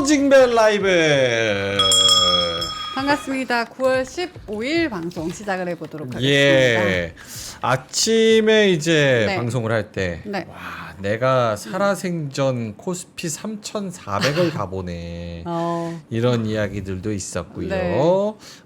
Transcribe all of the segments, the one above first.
징벨 라이브. 반갑습니다. 9월 15일 방송 시작을 해보도록 하겠습니다. 예. 아침에 이제 네. 방송을 할 때, 네. 와, 내가 살아생전 코스피 3,400을 가보네. 이런 이야기들도 있었고요. 네.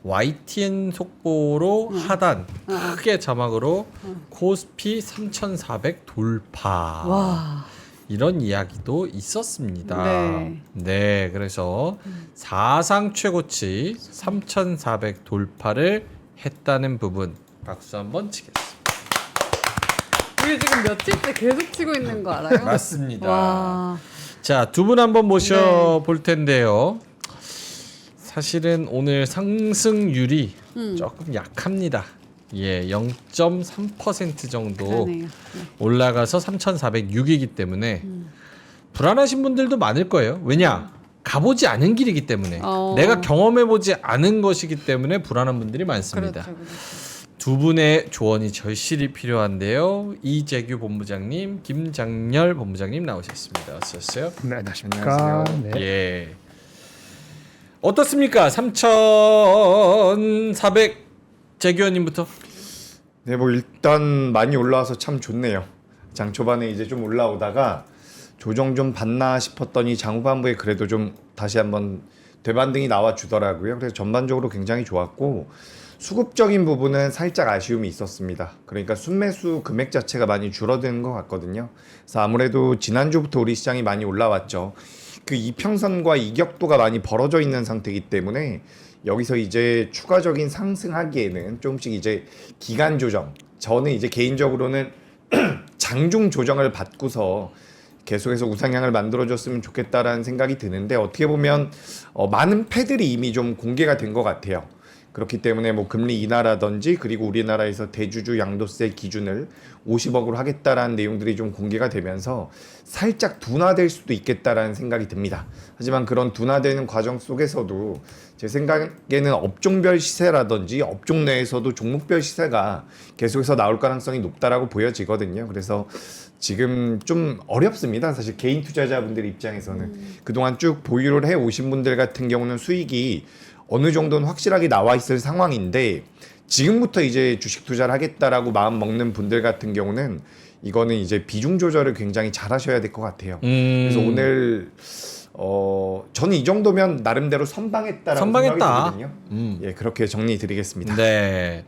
YTN 속보로 하단 크게 자막으로 코스피 3,400 돌파. 와. 이런 이야기도 있었습니다. 네. 네, 그래서 사상 최고치 3,400 돌파를 했다는 부분 박수 한번 치겠습니다. 우리 지금 며칠째 계속 치고 있는 거 알아요? 맞습니다. 와. 자, 두 분 한번 모셔볼 텐데요. 사실은 오늘 상승률이 조금 약합니다. 예, 0.3% 정도 그러네요. 네. 올라가서 3,406이기 때문에 불안하신 분들도 많을 거예요. 왜냐? 가보지 않은 길이기 때문에 내가 경험해보지 않은 것이기 때문에 불안한 분들이 많습니다. 그렇죠, 그렇죠. 두 분의 조언이 절실히 필요한데요. 이재규 본부장님, 김장렬 본부장님 나오셨습니다. 어서 오세요. 네, 안녕하십니까. 네. 예. 어떻습니까? 3,400 재규 원님부터. 네, 뭐 일단 많이 올라와서 참 좋네요. 장 초반에 이제 좀 올라오다가 조정 좀 받나 싶었더니 장 후반부에 그래도 좀 다시 한번 되반등이 나와 주더라고요. 그래서 전반적으로 굉장히 좋았고 수급적인 부분은 살짝 아쉬움이 있었습니다. 그러니까 순매수 금액 자체가 많이 줄어드는 것 같거든요. 그래서 아무래도 지난주부터 우리 시장이 많이 올라왔죠. 그 이평선과 이격도가 많이 벌어져 있는 상태이기 때문에 여기서 이제 추가적인 상승하기에는 조금씩 이제 기간 조정, 저는 이제 개인적으로는 장중 조정을 받고서 계속해서 우상향을 만들어줬으면 좋겠다라는 생각이 드는데 어떻게 보면 많은 패들이 이미 좀 공개가 된 것 같아요. 그렇기 때문에 뭐 금리 인하라든지 그리고 우리나라에서 대주주 양도세 기준을 50억으로 하겠다라는 내용들이 좀 공개가 되면서 살짝 둔화될 수도 있겠다라는 생각이 듭니다. 하지만 그런 둔화되는 과정 속에서도 제 생각에는 업종별 시세라든지 업종 내에서도 종목별 시세가 계속해서 나올 가능성이 높다라고 보여지거든요. 그래서 지금 좀 어렵습니다. 사실 개인 투자자분들 입장에서는 그동안 쭉 보유를 해 오신 분들 같은 경우는 수익이 어느 정도는 확실하게 나와 있을 상황인데 지금부터 이제 주식 투자를 하겠다라고 마음 먹는 분들 같은 경우는 이거는 이제 비중 조절을 굉장히 잘 하셔야 될 것 같아요. 그래서 오늘 저는 이 정도면 나름대로 선방했다라고 생각이 들거든요. 예, 그렇게 정리드리겠습니다. 네.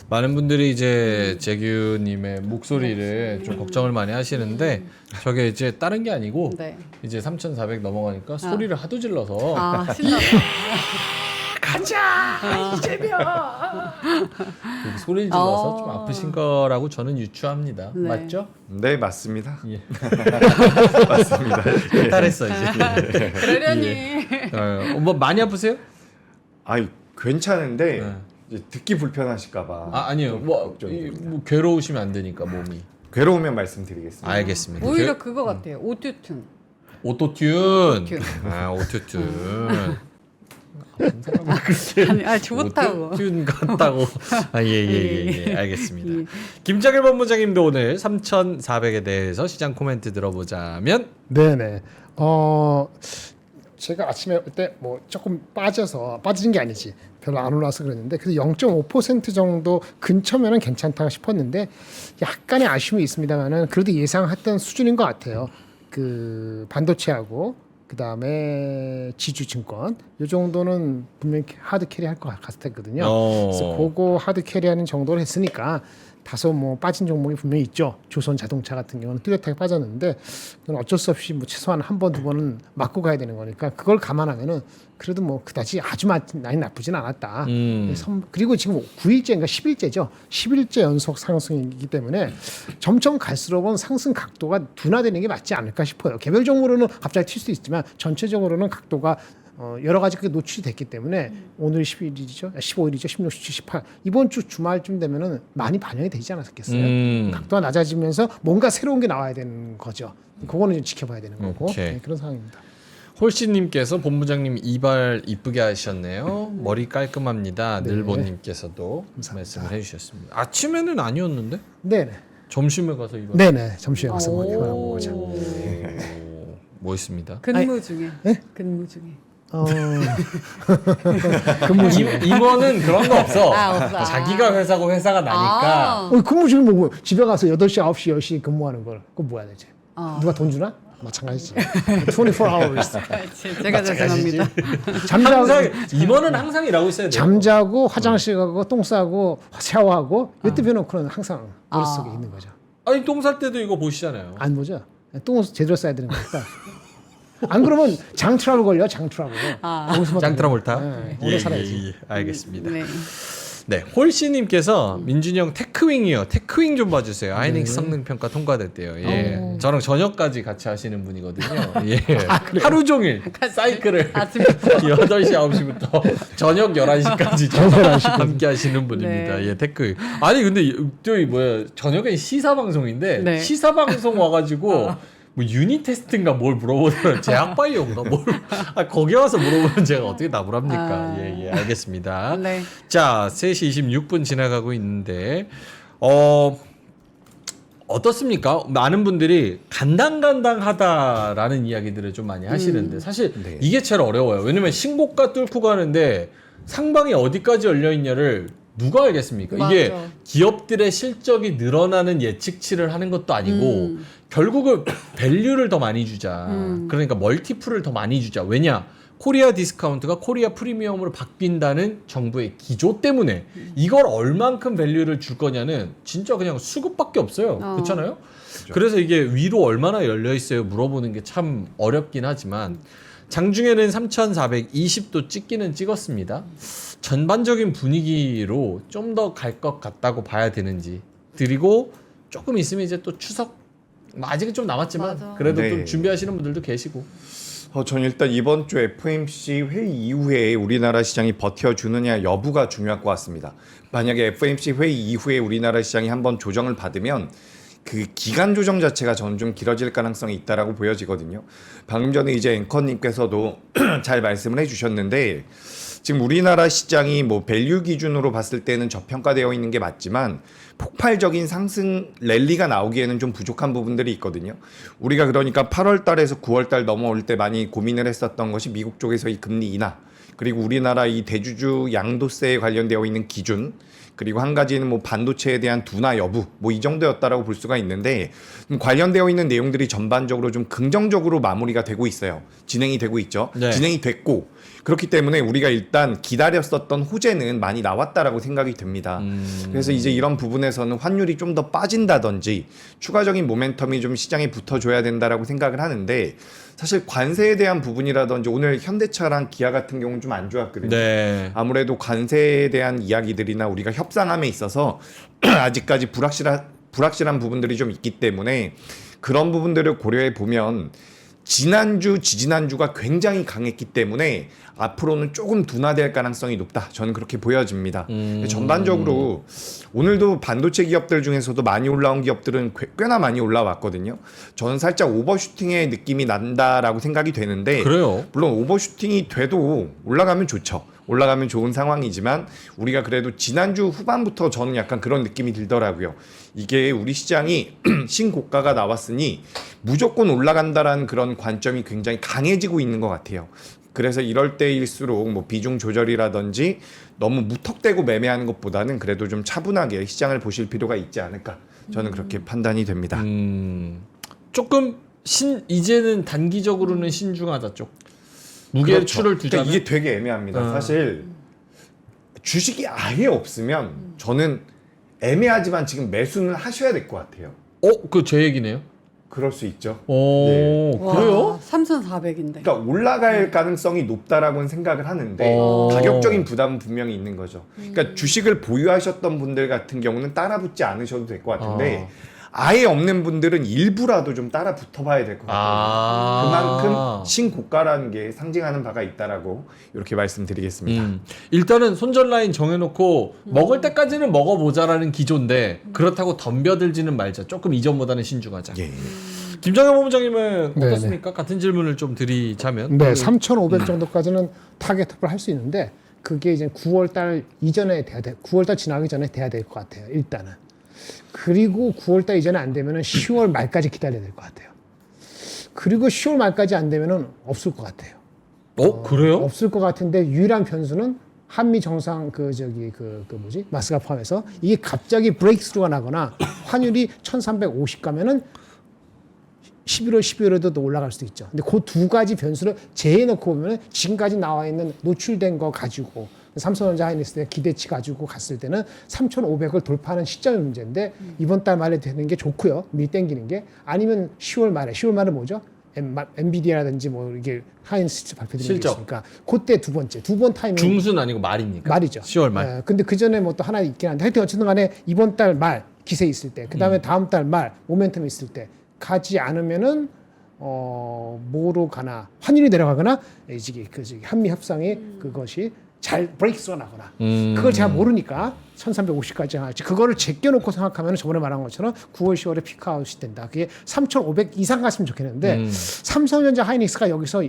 많은 분들이 이제 재규님의 목소리를 좀 걱정을 많이 하시는데 저게 이제 다른 게 아니고 네. 이제 3,400 넘어가니까 소리를 하도 질러서 아, 신나다. 가자 이재명 소리를 질러서 좀 아프신 거라고 저는 유추합니다. 네. 맞죠? 네, 맞습니다. 예. 맞습니다. 탈했어 이제. 그러려니. 뭐 많이 아프세요? 아니 괜찮은데 네. 이제 듣기 불편하실까봐. 아니요. 뭐 괴로우시면 안 되니까 몸이. 괴로우면 말씀드리겠습니다. 알겠습니다. 오히려 그거 같아요. 오튜툰. 오토튠. 오토튠. 아 오토튠. 아니, 좋다고. 오토튠 같다고. 예. 알겠습니다. 김장일 본부장님도 오늘 3,400에 대해서 시장 코멘트 들어보자면. 네네. 제가 아침에 올 때 뭐 조금 빠진 게 아니지 별로 안 올라와서 그랬는데 그래도 0.5% 정도 근처면은 괜찮다 싶었는데 약간의 아쉬움이 있습니다만은 그래도 예상했던 수준인 것 같아요. 그 반도체하고 그 다음에 지주증권 이 정도는 분명히 하드 캐리할 것 같았거든요. 그래서 그거 하드 캐리하는 정도를 했으니까 다소 뭐 빠진 종목이 분명히 있죠. 조선 자동차 같은 경우는 뚜렷하게 빠졌는데 그건 어쩔 수 없이 뭐 최소한 한 번 두 번은 맞고 가야 되는 거니까 그걸 감안하면은 그래도 뭐 그다지 아주 많이 나쁘진 않았다. 그리고 지금 9일째인가 10일째죠. 10일째 연속 상승이기 때문에 점점 갈수록은 상승 각도가 둔화되는 게 맞지 않을까 싶어요. 개별 종목으로는 갑자기 튈 수도 있지만 전체적으로는 각도가 여러 가지 그 노출이 됐기 때문에 오늘 10일이죠, 15일이죠, 16, 17, 18 이번 주 주말쯤 되면은 많이 반영이 되지 않았겠어요? 각도가 낮아지면서 뭔가 새로운 게 나와야 되는 거죠. 그거는 좀 지켜봐야 되는 거고 네, 그런 상황입니다. 홀씨님께서 본부장님 이발 이쁘게 하셨네요. 머리 깔끔합니다. 네. 늘보님께서도 말씀을 해주셨습니다. 아침에는 아니었는데? 네네. 점심에 가서 이발. 네네. 점심에 가서 뭐 이거 보자. 뭐 있습니다. 근무 중에. 네? 근무 중에. 근무 중에. 임원은 그런 거 없어. 없어. 자기가 회사고 회사가 나니까. 근무 중에 뭐 집에 가서 8시, 9시, 10시 근무하는 걸 그거 뭐야 되지? 누가 돈 주나? 마찬가지지. 24 hours. 제가 죄송합니다. 항상 임원은 항상 일하고 있어야 돼요. 잠자고 화장실 가고 똥 싸고 샤워하고 이때 펴놓고는 항상 머릿속에 있는 거죠. 아니 똥 쌀 때도 이거 보시잖아요. 안 보죠? 똥을 제대로 싸야 되는 거니까. 안 그러면 장 트러블 걸려, 장 트러블. 짱트라몰타. 네, 오래 살아야지. 알겠습니다. 네. 네, 홀씨님께서 민준이 형 테크윙이요. 테크윙 좀 봐주세요. 아이닉스 성능 평가 통과됐대요. 예, 저랑 저녁까지 같이 하시는 분이거든요. 예, 하루 종일 사이클을 아침부터. 8시 9시부터 저녁 11시까지 함께 하시는 분입니다. 네. 예, 테크윙. 아니 근데 저기 뭐야 저녁에 시사 방송인데 네. 시사 방송 와가지고. 뭐 유닛 테스트인가 뭘 물어보더라고요. 제약바이오인가 뭘 거기 와서 물어보면 제가 어떻게 답을 합니까? 예, 알겠습니다. 네. 자, 3시 26분 지나가고 있는데 어떻습니까? 많은 분들이 간당간당하다라는 이야기들을 좀 많이 하시는데 사실 네. 이게 제일 어려워요. 왜냐면 신고가 뚫고 가는데 상방이 어디까지 열려 있냐를 누가 알겠습니까? 이게 맞아. 기업들의 실적이 늘어나는 예측치를 하는 것도 아니고 결국은 밸류를 더 많이 주자. 그러니까 멀티플을 더 많이 주자. 왜냐? 코리아 디스카운트가 코리아 프리미엄으로 바뀐다는 정부의 기조 때문에 이걸 얼만큼 밸류를 줄 거냐는 진짜 그냥 수급밖에 없어요. 그렇잖아요? 그래서 이게 위로 얼마나 열려 있어요? 물어보는 게 참 어렵긴 하지만 장중에는 3,420도 찍기는 찍었습니다. 전반적인 분위기로 좀 더 갈 것 같다고 봐야 되는지. 그리고 조금 있으면 이제 또 추석 아직은 좀 남았지만 맞아. 그래도 네. 또 준비하시는 분들도 계시고. 전 일단 이번 주 FOMC 회의 이후에 우리나라 시장이 버텨주느냐 여부가 중요할 것 같습니다. 만약에 FOMC 회의 이후에 우리나라 시장이 한번 조정을 받으면 그 기간 조정 자체가 저는 좀 길어질 가능성이 있다라고 보여지거든요. 방금 전에 이제 앵커님께서도 잘 말씀을 해주셨는데 지금 우리나라 시장이 뭐 밸류 기준으로 봤을 때는 저평가되어 있는 게 맞지만 폭발적인 상승 랠리가 나오기에는 좀 부족한 부분들이 있거든요. 우리가 그러니까 8월 달에서 9월 달 넘어올 때 많이 고민을 했었던 것이 미국 쪽에서의 금리 인하, 그리고 우리나라 이 대주주 양도세에 관련되어 있는 기준, 그리고 한 가지는 뭐 반도체에 대한 둔화 여부, 뭐 이 정도였다라고 볼 수가 있는데 관련되어 있는 내용들이 전반적으로 좀 긍정적으로 마무리가 되고 있어요. 진행이 되고 있죠. 네. 진행이 됐고 그렇기 때문에 우리가 일단 기다렸었던 호재는 많이 나왔다라고 생각이 듭니다. 그래서 이제 이런 부분에서는 환율이 좀 더 빠진다든지 추가적인 모멘텀이 좀 시장에 붙어줘야 된다라고 생각을 하는데 사실 관세에 대한 부분이라든지 오늘 현대차랑 기아 같은 경우는 좀 안 좋았거든요. 네. 아무래도 관세에 대한 이야기들이나 우리가 협상함에 있어서 아직까지 불확실한 부분들이 좀 있기 때문에 그런 부분들을 고려해 보면 지난주, 지지난주가 굉장히 강했기 때문에 앞으로는 조금 둔화될 가능성이 높다. 저는 그렇게 보여집니다. 전반적으로 오늘도 반도체 기업들 중에서도 많이 올라온 기업들은 꽤나 많이 올라왔거든요. 저는 살짝 오버슈팅의 느낌이 난다라고 생각이 되는데 그래요. 물론 오버슈팅이 돼도 올라가면 좋죠. 올라가면 좋은 상황이지만 우리가 그래도 지난주 후반부터 저는 약간 그런 느낌이 들더라고요. 이게 우리 시장이 신고가가 나왔으니 무조건 올라간다라는 그런 관점이 굉장히 강해지고 있는 것 같아요. 그래서 이럴 때일수록 뭐 비중 조절이라든지 너무 무턱대고 매매하는 것보다는 그래도 좀 차분하게 시장을 보실 필요가 있지 않을까. 저는 그렇게 판단이 됩니다. 조금 이제는 단기적으로는 신중하다 쪽. 무게추를 두자면 그러니까 이게 되게 애매합니다. 사실 주식이 아예 없으면 저는 애매하지만 지금 매수는 하셔야 될 것 같아요. 그 제 얘기네요. 그럴 수 있죠. 오, 그래요? 3,400인데. 그러니까 올라갈 가능성이 높다라고는 생각을 하는데 가격적인 부담은 분명히 있는 거죠. 그러니까 주식을 보유하셨던 분들 같은 경우는 따라붙지 않으셔도 될 것 같은데 아예 없는 분들은 일부라도 좀 따라 붙어봐야 될 것 같아요. 그만큼 신고가라는 게 상징하는 바가 있다라고 이렇게 말씀드리겠습니다. 일단은 손절 라인 정해놓고 먹을 때까지는 먹어보자라는 기조인데 그렇다고 덤벼들지는 말자. 조금 이전보다는 신중하자. 예. 김정현 본부장님은 네네. 어떻습니까? 같은 질문을 좀 드리자면. 네, 3,500 정도까지는 타겟업을 할 수 있는데 그게 이제 9월달 이전에 돼야 돼. 9월달 지나기 전에 돼야 될 것 같아요. 일단은. 그리고 9월달 이전에 안 되면은 10월 말까지 기다려야 될 것 같아요. 그리고 10월 말까지 안 되면은 없을 것 같아요. 그래요? 없을 것 같은데 유일한 변수는 한미 정상 마스가 포함해서 이게 갑자기 브레이크스루가 나거나 환율이 1,350 가면은 11월, 12월에도 올라갈 수도 있죠. 근데 그 두 가지 변수를 제해놓고 보면 지금까지 나와 있는 노출된 거 가지고 삼성전자 하이닉스 기대치 가지고 갔을 때는 3,500을 돌파하는 시점의 문제인데 이번 달 말에 되는 게 좋고요. 미리 땡기는 게 아니면 10월 말에 뭐죠? 엔비디아라든지 뭐 이게 하이닉스 발표되는 게 실적. 있으니까 그때 두 번 타이밍 중순 아니고 말입니까? 말이죠. 10월 말. 예, 근데 그 전에 뭐 또 하나 있긴 한데 하여튼 어쨌든 간에 이번 달 말 기세 있을 때, 그 다음에 다음 달 말 모멘텀 있을 때 가지 않으면은 뭐로 가나 환율이 내려가거나 이제 한미 협상이 그것이 잘 브레이크스가 나거나 그걸 제가 모르니까 1350까지 할지 그거를 제껴놓고 생각하면 저번에 말한 것처럼 9월 10월에 피크아웃이 된다. 그게 3500 이상 갔으면 좋겠는데 삼성전자 하이닉스가 여기서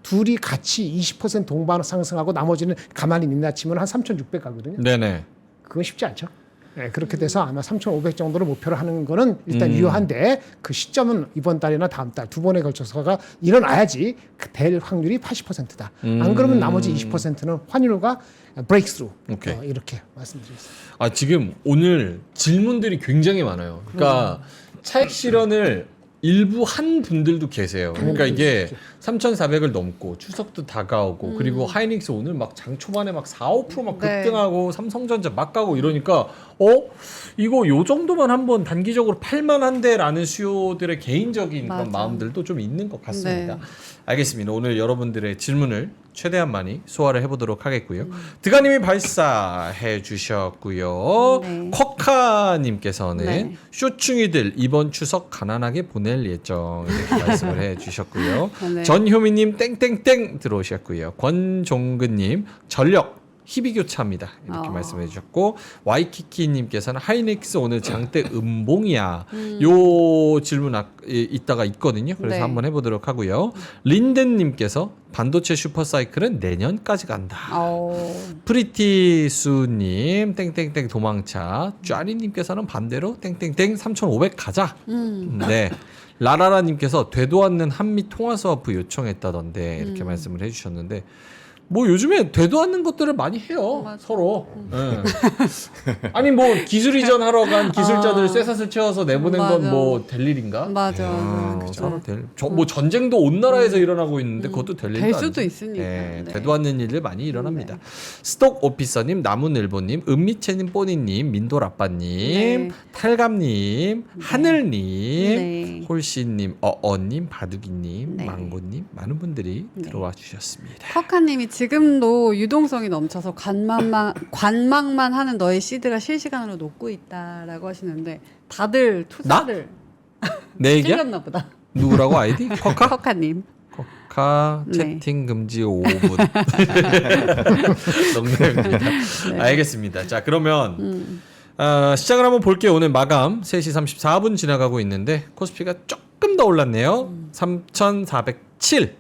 둘이 같이 20% 동반 상승하고 나머지는 가만히 민낯치면 한 3600 가거든요. 네네. 그건 쉽지 않죠. 네, 그렇게 돼서 아마 3,500 정도를 목표로 하는 거는 일단 유효한데 그 시점은 이번 달이나 다음 달 두 번에 걸쳐서가 일어나야지 될 확률이 80%다. 안 그러면 나머지 20%는 환율과 브레이크스루. 오케이. 이렇게 말씀드리겠습니다. 아 지금 오늘 질문들이 굉장히 많아요. 그러니까 차익 실현을 일부 한 분들도 계세요. 그러니까 이게 3,400을 넘고 추석도 다가오고 그리고 하이닉스 오늘 막 장 초반에 막 4, 5% 막 네. 급등하고 삼성전자 막 가고 이러니까 이거 요 정도만 한번 단기적으로 팔만한데라는 수요들의 개인적인 그런 맞아. 마음들도 좀 있는 것 같습니다. 네. 알겠습니다. 오늘 여러분들의 질문을 최대한 많이 소화를 해보도록 하겠고요. 드가님이 발사해 주셨고요. 네. 커카님께서는 네. 쇼충이들 이번 추석 가난하게 보낼 예정 이렇게 말씀을 해 주셨고요. 네. 전효미님 땡땡땡 들어오셨고요. 권종근님 전력 희비교차입니다 이렇게 말씀해 주셨고 와이키키님께서는 하이닉스 오늘 장대 음봉이야 요 질문 이따가 있거든요. 그래서 네. 한번 해보도록 하고요. 린덴님께서 반도체 슈퍼사이클은 내년까지 간다. 프리티수님 땡땡땡 도망차 쥐아리님께서는 반대로 땡땡땡 3,500 가자. 네. 라라라님께서 되도 않는 한미 통화 스와프 요청했다던데 이렇게 말씀을 해주셨는데 뭐 요즘에 되도 않는 것들을 많이 해요. 맞아. 서로. 네. 아니 뭐 기술 이전 하러 간 기술자들 쇠사슬 채워서 내보낸 건 맞아. 뭐 될 일인가? 맞아. 서로 뭐 전쟁도 온 나라에서 일어나고 있는데 그것도 될 일도 될 아니죠. 수도 있으니까. 네, 네. 되도 않는 일들 많이 일어납니다. 스톡 오피서님, 나무늘보님, 은미채님, 뽀니님, 민돌아빠님, 네. 탈감님, 하늘님, 네. 홀씨님, 어어님, 바둑이님, 네. 망고님 많은 분들이 들어와 주셨습니다. 커카님이 지금도 유동성이 넘쳐서 관망만 하는 너의 시드가 실시간으로 녹고 있다라고 하시는데 다들 투자를 내 얘기야? 찔렸나 보다. 누구라고 아이디? 커카? 커카님. 커카 네. 채팅 금지 5분. 농담입니다. 알겠습니다. 자 그러면 시작을 한번 볼게요. 오늘 마감 3시 34분 지나가고 있는데 코스피가 조금 더 올랐네요. 3,407.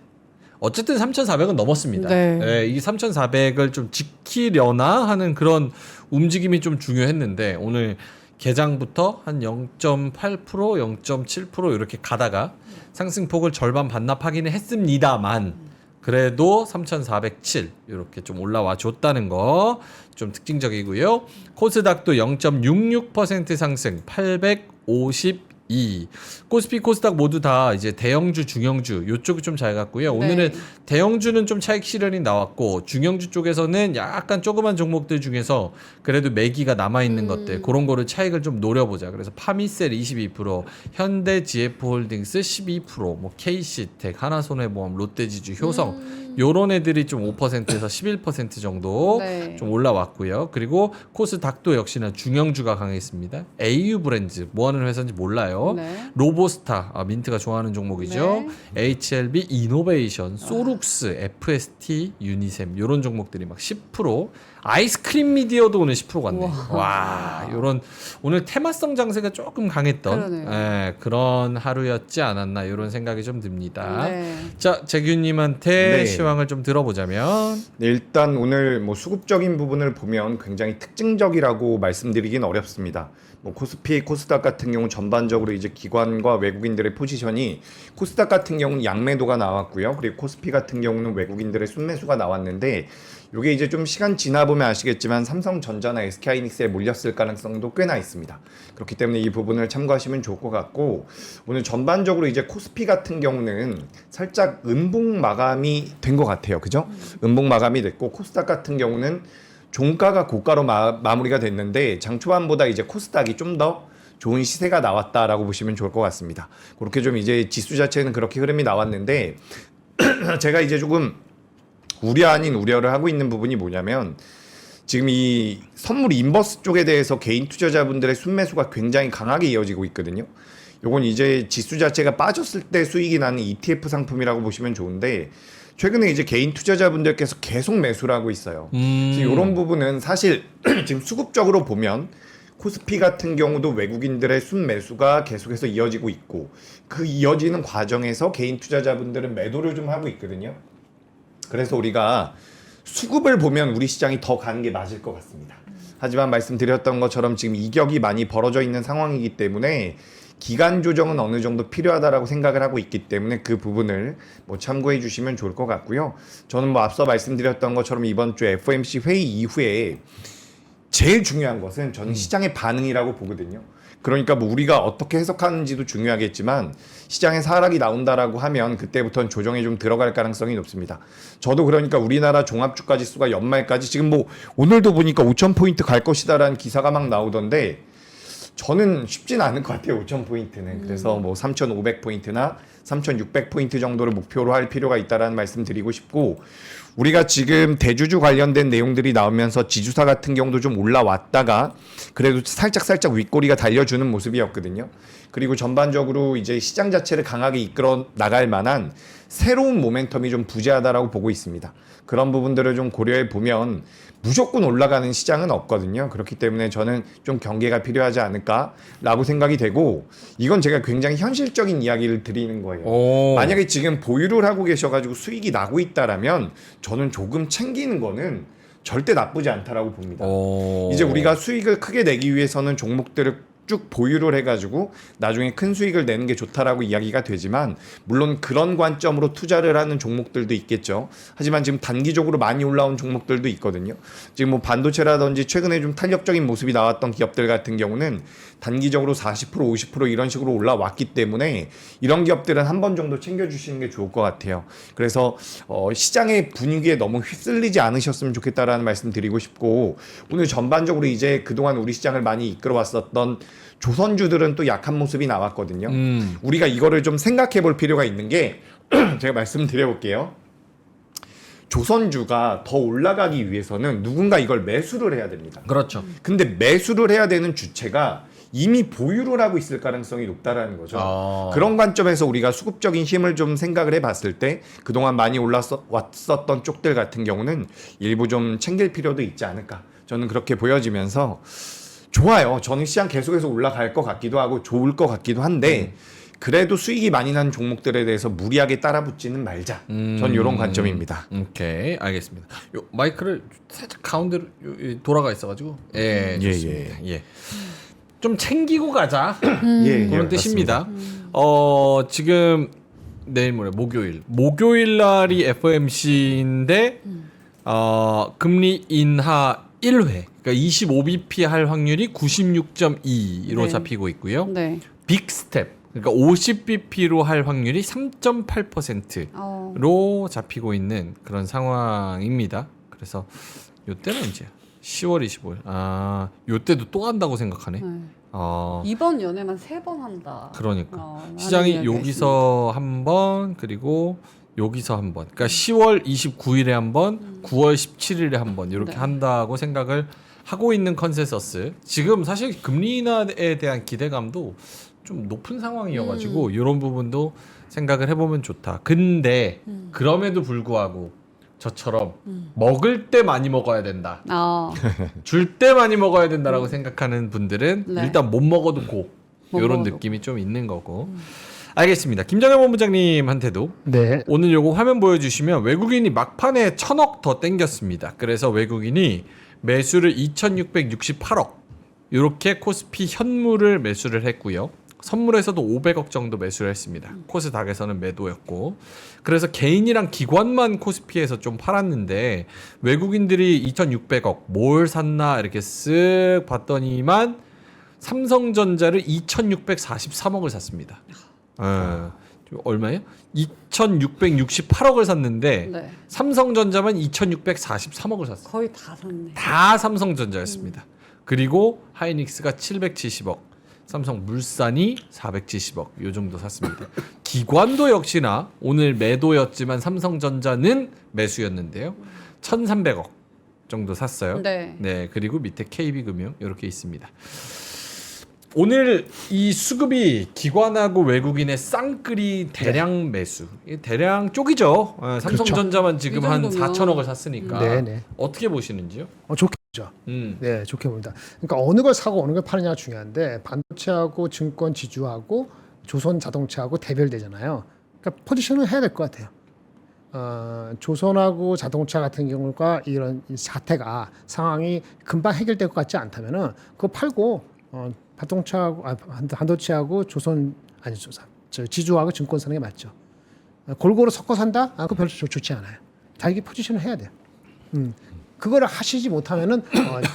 어쨌든 3,400은 넘었습니다. 네. 이 3,400을 좀 지키려나 하는 그런 움직임이 좀 중요했는데 오늘 개장부터 한 0.8%, 0.7% 이렇게 가다가 상승폭을 절반 반납하기는 했습니다만 그래도 3,407 이렇게 좀 올라와 줬다는 거 좀 특징적이고요. 코스닥도 0.66% 상승 852. 코스피 코스닥 모두 다 이제 대형주 중형주 요쪽이 좀 잘 갔고요. 오늘은 대형주는 좀 차익 실현이 나왔고 중형주 쪽에서는 약간 조그만 종목들 중에서 그래도 매기가 남아 있는 것들 그런 거를 차익을 좀 노려보자. 그래서 파미셀 22%, 현대 GF홀딩스 12%, 뭐 KC텍, 하나손해보험, 롯데지주, 효성 요런 애들이 좀 5%에서 11% 정도 네. 좀 올라왔고요. 그리고 코스닥도 역시나 중형주가 강했습니다. AU 브랜드 뭐 하는 회사인지 몰라요. 네. 로보스타 민트가 좋아하는 종목이죠. HLB 이노베이션, 소룩스, FST, 유니셈 요런 종목들이 막 10%. 아이스크림 미디어도 오늘 10% 갔네. 와, 요런 오늘 테마성 장세가 조금 강했던 그런 하루였지 않았나 이런 생각이 좀 듭니다. 네. 자, 재규님한테 네. 시황을 좀 들어보자면 네, 일단 오늘 뭐 수급적인 부분을 보면 굉장히 특징적이라고 말씀드리긴 어렵습니다. 뭐 코스피, 코스닥 같은 경우 전반적으로 이제 기관과 외국인들의 포지션이 코스닥 같은 경우는 양매도가 나왔고요. 그리고 코스피 같은 경우는 외국인들의 순매수가 나왔는데 이게 이제 좀 시간 지나 보면 아시겠지만 삼성전자나 SK하이닉스에 몰렸을 가능성도 꽤나 있습니다. 그렇기 때문에 이 부분을 참고하시면 좋을 것 같고 오늘 전반적으로 이제 코스피 같은 경우는 살짝 음봉 마감이 된 것 같아요. 그죠? 음봉 마감이 됐고 코스닥 같은 경우는 종가가 고가로 마무리가 됐는데 장 초반보다 이제 코스닥이 좀 더 좋은 시세가 나왔다라고 보시면 좋을 것 같습니다. 그렇게 좀 이제 지수 자체는 그렇게 흐름이 나왔는데 제가 이제 조금 우려 아닌 우려를 하고 있는 부분이 뭐냐면 지금 이 선물 인버스 쪽에 대해서 개인 투자자분들의 순매수가 굉장히 강하게 이어지고 있거든요. 요건 이제 지수 자체가 빠졌을 때 수익이 나는 ETF 상품이라고 보시면 좋은데 최근에 이제 개인 투자자분들께서 계속 매수를 하고 있어요. 이런 부분은 사실 지금 수급적으로 보면 코스피 같은 경우도 외국인들의 순매수가 계속해서 이어지고 있고 그 이어지는 과정에서 개인 투자자분들은 매도를 좀 하고 있거든요. 그래서 우리가 수급을 보면 우리 시장이 더 가는 게 맞을 것 같습니다. 하지만 말씀드렸던 것처럼 지금 이격이 많이 벌어져 있는 상황이기 때문에 기간 조정은 어느 정도 필요하다라고 생각을 하고 있기 때문에 그 부분을 뭐 참고해 주시면 좋을 것 같고요. 저는 뭐 앞서 말씀드렸던 것처럼 이번 주 FOMC 회의 이후에 제일 중요한 것은 저는 시장의 반응이라고 보거든요. 그러니까 뭐 우리가 어떻게 해석하는지도 중요하겠지만 시장에서 하락이 나온다라고 하면 그때부터는 조정에 좀 들어갈 가능성이 높습니다. 저도 그러니까 우리나라 종합주가 지수가 연말까지 지금 뭐 오늘도 보니까 5,000포인트 갈 것이다라는 기사가 막 나오던데 저는 쉽진 않을 것 같아요. 5,000포인트는. 그래서 뭐 3,500포인트나 3,600포인트 정도를 목표로 할 필요가 있다라는 말씀 드리고 싶고 우리가 지금 대주주 관련된 내용들이 나오면서 지주사 같은 경우도 좀 올라왔다가 그래도 살짝 윗꼬리가 달려주는 모습이었거든요. 그리고 전반적으로 이제 시장 자체를 강하게 이끌어 나갈 만한 새로운 모멘텀이 좀 부재하다라고 보고 있습니다. 그런 부분들을 좀 고려해 보면 무조건 올라가는 시장은 없거든요. 그렇기 때문에 저는 좀 경계가 필요하지 않을까라고 생각이 되고 이건 제가 굉장히 현실적인 이야기를 드리는 거예요. 만약에 지금 보유를 하고 계셔가지고 수익이 나고 있다라면 저는 조금 챙기는 거는 절대 나쁘지 않다라고 봅니다. 이제 우리가 수익을 크게 내기 위해서는 종목들을 쭉 보유를 해가지고 나중에 큰 수익을 내는 게 좋다라고 이야기가 되지만 물론 그런 관점으로 투자를 하는 종목들도 있겠죠. 하지만 지금 단기적으로 많이 올라온 종목들도 있거든요. 지금 뭐 반도체라든지 최근에 좀 탄력적인 모습이 나왔던 기업들 같은 경우는 단기적으로 40% 50% 이런 식으로 올라왔기 때문에 이런 기업들은 한 번 정도 챙겨주시는 게 좋을 것 같아요. 그래서 시장의 분위기에 너무 휩쓸리지 않으셨으면 좋겠다라는 말씀 드리고 싶고 오늘 전반적으로 이제 그동안 우리 시장을 많이 이끌어왔었던 조선주들은 또 약한 모습이 나왔거든요. 우리가 이거를 좀 생각해 볼 필요가 있는 게 제가 말씀드려 볼게요. 조선주가 더 올라가기 위해서는 누군가 이걸 매수를 해야 됩니다. 그렇죠. 근데 매수를 해야 되는 주체가 이미 보유를 하고 있을 가능성이 높다라는 거죠. 그런 관점에서 우리가 수급적인 힘을 좀 생각을 해봤을 때 그동안 많이 올라왔었던 쪽들 같은 경우는 일부 좀 챙길 필요도 있지 않을까. 저는 그렇게 보여지면서 좋아요. 저는 시장 계속해서 올라갈 것 같기도 하고 좋을 것 같기도 한데 그래도 수익이 많이 난 종목들에 대해서 무리하게 따라붙지는 말자. 전 이런 관점입니다. 오케이, 알겠습니다. 요 마이크를 살짝 가운데로 돌아가 있어가지고 좋습니다. 예. 좀 챙기고 가자. 그런 뜻입니다. 지금 내일 모레 목요일 날이 FOMC인데 금리 인하 1회, 그러니까 25bp 할 확률이 96.2로 네. 잡히고 있고요. 네. 빅스텝, 그러니까 50bp로 할 확률이 3.8%로 잡히고 있는 그런 상황입니다. 그래서 요때는 이제 10월 25일. 요때도 또 한다고 생각하네. 네. 어, 이번 연애만 3번 한다. 그러니까 시장이 하는 여기서 한 번, 그리고 여기서 한 번. 그러니까 10월 29일에 한 번, 9월 17일에 한 번 이렇게 네. 한다고 생각을 하고 있는 컨센서스. 지금 사실 금리 인하에 대한 기대감도 좀 높은 상황이어가지고 이런 부분도 생각을 해보면 좋다. 근데 그럼에도 불구하고 저처럼 먹을 때 많이 먹어야 된다. 줄 때 많이 먹어야 된다라고 생각하는 분들은 네. 일단 못 먹어도 고 못 이런 먹어도 느낌이 좀 있는 거고. 알겠습니다. 김정현 본부장님한테도 네. 오늘 요거 화면 보여주시면 외국인이 막판에 1,000억 더 땡겼습니다. 그래서 외국인이 매수를 2,668억 이렇게 코스피 현물을 매수를 했고요. 선물에서도 500억 정도 매수를 했습니다. 코스닥에서는 매도였고, 그래서 개인이랑 기관만 코스피에서 좀 팔았는데 외국인들이 2,600억 뭘 샀나 이렇게 쓱 봤더니만 삼성전자를 2,643억을 샀습니다. 얼마예요? 2,668억을 샀는데 네. 삼성전자만 2,643억을 샀어요. 거의 다 샀네. 다 삼성전자였습니다. 그리고 하이닉스가 770억, 삼성물산이 470억 요 정도 샀습니다. 기관도 역시나 오늘 매도였지만 삼성전자는 매수였는데요. 1,300억 정도 샀어요. 네. 그리고 밑에 KB금융 이렇게 있습니다. 오늘 이 수급이 기관하고 외국인의 쌍끌이 대량 매수, 대량 쪽이죠. 삼성전자만 지금 이 한 정도면. 4천억을 샀으니까 네네. 어떻게 보시는지요? 좋겠죠. 네, 좋게 봅니다. 그러니까 어느 걸 사고 어느 걸 파느냐가 중요한데 반도체하고 증권 지주하고 조선 자동차하고 대별되잖아요. 그러니까 포지션을 해야 될 것 같아요. 조선하고 자동차 같은 경우가 이런 이 사태가 상황이 금방 해결될 것 같지 않다면은 그거 팔고 자동차하고 반도체하고 조선 아니 지주하고 증권 사는 게 맞죠. 골고루 섞어 산다? 그거 별로 좋지 않아요. 자기 포지션을 해야 돼요. 그거를 하시지 못하면은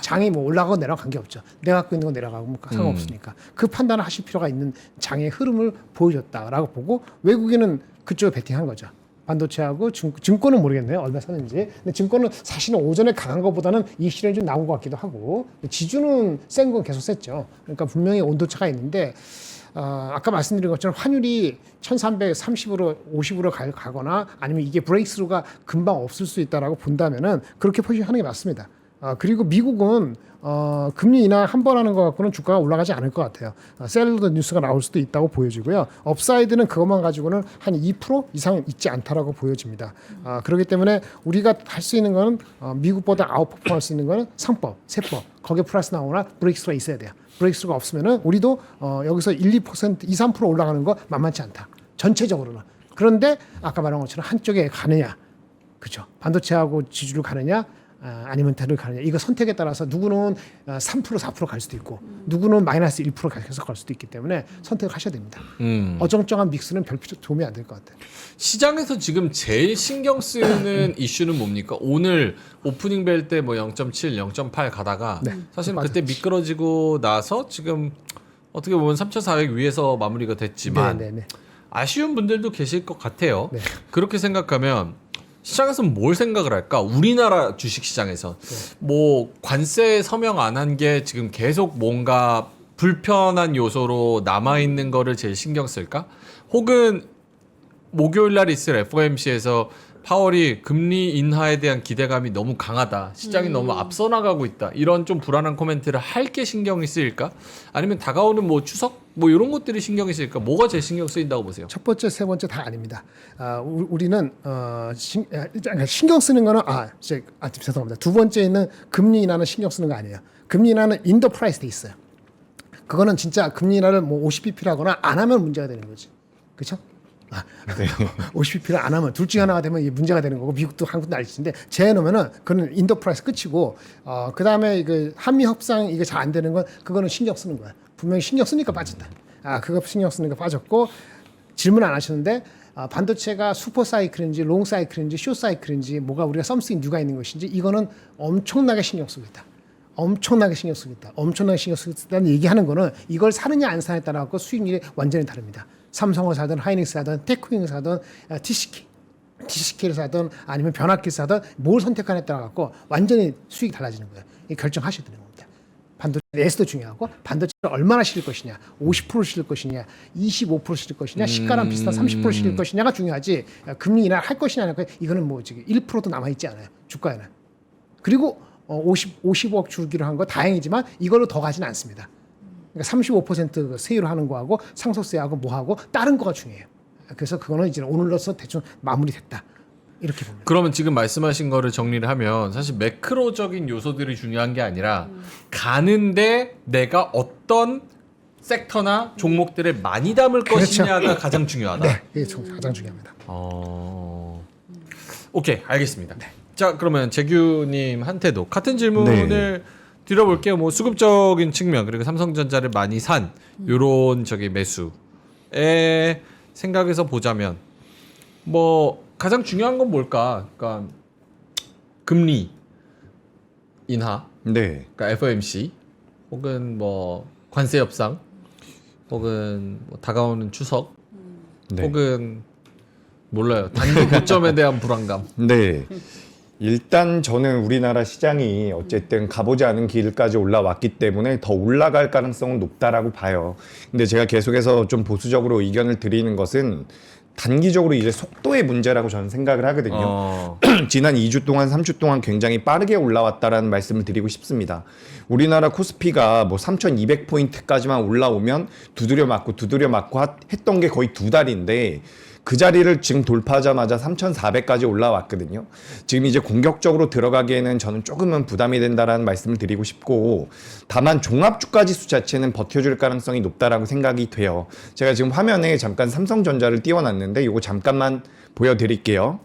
장이 뭐 올라가고 내려가고 관계없죠. 내가 갖고 있는 건 내려가고 뭐 상관없으니까. 그 판단을 하실 필요가 있는 장의 흐름을 보여줬다라고 보고 외국인은 그쪽에 베팅한 거죠. 반도체하고 증권은 모르겠네요. 얼마 샀는지. 근데 증권은 사실은 오전에 강한 것보다는 이 시련이 좀 나온 것 같기도 하고 지주는 센 건 계속 셌죠. 그러니까 분명히 온도차가 있는데 아까 말씀드린 것처럼 환율이 1330으로 50으로 가거나 아니면 이게 브레이크스루가 금방 없을 수 있다라고 본다면은 그렇게 포지션하는 게 맞습니다. 그리고 미국은 금리 인하 한 번 하는 것 갖고는 주가가 올라가지 않을 것 같아요. 셀러드 뉴스가 나올 수도 있다고 보여지고요. 업사이드는 그것만 가지고는 한 2% 이상 있지 않다라고 보여집니다. 그렇기 때문에 우리가 할 수 있는 거는 미국보다 아웃퍼폼할 수 있는 거는 상법, 세법 거기에 플러스 나오나 브레이크스루가 있어야 돼요. 브레이크스루가 없으면은 우리도 여기서 1~2%, 2~3% 올라가는 거 만만치 않다. 전체적으로는. 그런데 아까 말한 것처럼 한쪽에 가느냐, 그렇죠? 반도체하고 지주를 가느냐, 아니면 대를 가느냐. 이거 선택에 따라서 누구는 3% 4% 갈 수도 있고 누구는 마이너스 1% 계속 갈 수도 있기 때문에 선택을 하셔야 됩니다. 어정쩡한 믹스는 별 도움이 안 될 것 같아요. 시장에서 지금 제일 신경 쓰는 이슈는 뭡니까? 오늘 오프닝 벨 때 뭐 0.7, 0.8 가다가 사실은 그때 미끄러지고 나서 지금 어떻게 보면 3,400 위에서 마무리가 됐지만 아쉬운 분들도 계실 것 같아요. 그렇게 생각하면 시장에서는 뭘 생각을 할까? 우리나라 주식시장에서 뭐 관세 서명 안 한 게 지금 계속 뭔가 불편한 요소로 남아있는 거를 제일 신경 쓸까? 혹은 목요일 날 있을 FOMC에서 파월이 금리 인하에 대한 기대감이 너무 강하다. 시장이 너무 앞서 나가고 있다. 이런 좀 불안한 코멘트를 할 게 신경이 쓰일까? 아니면 다가오는 뭐 추석 뭐 이런 것들이 신경이 쓰일까? 뭐가 제일 신경 쓰인다고 보세요? 첫 번째, 세 번째 다 아닙니다. 우리는 신경 쓰는 거는 죄송합니다. 두 번째 있는 금리 인하는 신경 쓰는 거 아니에요. 금리 인하는 인더 프라이스 돼 있어요. 그거는 진짜 금리 인하를 뭐 50bp라거나 안 하면 문제가 되는 거지. 그렇죠? 50bp를 안 하면 둘 중에 하나가 되면 이게 문제가 되는 거고 미국도 한국도 알지인데 재해놓으면은 그거는 인더 프라이스 끝이고 그 다음에 이거 한미 협상 이게 잘 안 되는 건 그거는 신경 쓰는 거야. 분명히 신경 쓰니까 빠진다. 그거 신경 쓰니까 빠졌고 질문 안 하셨는데 반도체가 슈퍼 사이클인지 롱 사이클인지 숏 사이클인지 뭐가 우리가 썸씽 뉴가 있는 것인지 이거는 엄청나게 신경 쓰고 있다. 엄청나게 신경 쓰고 있다. 엄청나게 신경 쓰고 있다는 얘기하는 거는 이걸 사느냐 안 사느냐에 따라 갖고 수익률이 완전히 다릅니다. 삼성을 사든 하이닉스 사든 테크윙을 사든 TCK를 사든 아니면 변압기를 사든 뭘 선택하느냐에 따라 갖고 완전히 수익이 달라지는 거예요. 이 결정하셔야 되는 겁니다. 반도체에서도 중요하고 반도체를 얼마나 실을 것이냐, 50% 실을 것이냐, 25% 실을 것이냐, 시가랑 비슷한 30% 실을 것이냐가 중요하지. 금리 인하 할 것이냐 안 할 것이냐 이거는 뭐 지금 1%도 남아 있지 않아요. 주가에는. 그리고 55억 주기로 한 거 다행이지만 이걸로 더 가지는 않습니다. 그러니까 35% 세율 하는 거하고 상속세하고 뭐하고 다른 거가 중요해요. 그래서 그거는 이제 오늘로서 대충 마무리됐다. 이렇게 봅니다. 그러면 지금 말씀하신 거를 정리를 하면 사실 매크로적인 요소들이 중요한 게 아니라 가는데 내가 어떤 섹터나 종목들을 많이 담을 것이냐가 가장 중요하다. 네, 이게 가장 중요합니다. 오케이, 알겠습니다. 자, 그러면 재규님한테도 같은 질문을 들어볼게요. 뭐 수급적인 측면 그리고 삼성전자를 많이 산 요런 저기 매수의 생각에서 보자면 뭐 가장 중요한 건 뭘까? 그러니까 금리 인하, 네. 그러니까 FOMC 혹은 뭐 관세 협상 혹은 뭐 다가오는 추석 네. 혹은 몰라요. 단기 고점에 대한 불안감. 네. 일단 저는 우리나라 시장이 어쨌든 가보지 않은 길까지 올라왔기 때문에 더 올라갈 가능성은 높다라고 봐요. 근데 제가 계속해서 좀 보수적으로 의견을 드리는 것은 단기적으로 이제 속도의 문제라고 저는 생각을 하거든요. 지난 2주 동안 3주 동안 굉장히 빠르게 올라왔다라는 말씀을 드리고 싶습니다. 우리나라 코스피가 뭐 3,200포인트까지만 올라오면 두드려 맞고 했던 게 거의 2달인데 그 자리를 지금 돌파하자마자 3,400까지 올라왔거든요. 지금 이제 공격적으로 들어가기에는 저는 조금은 부담이 된다라는 말씀을 드리고 싶고, 다만 종합주가지수 자체는 버텨줄 가능성이 높다라고 생각이 돼요. 제가 지금 화면에 잠깐 삼성전자를 띄워놨는데 이거 잠깐만 보여드릴게요.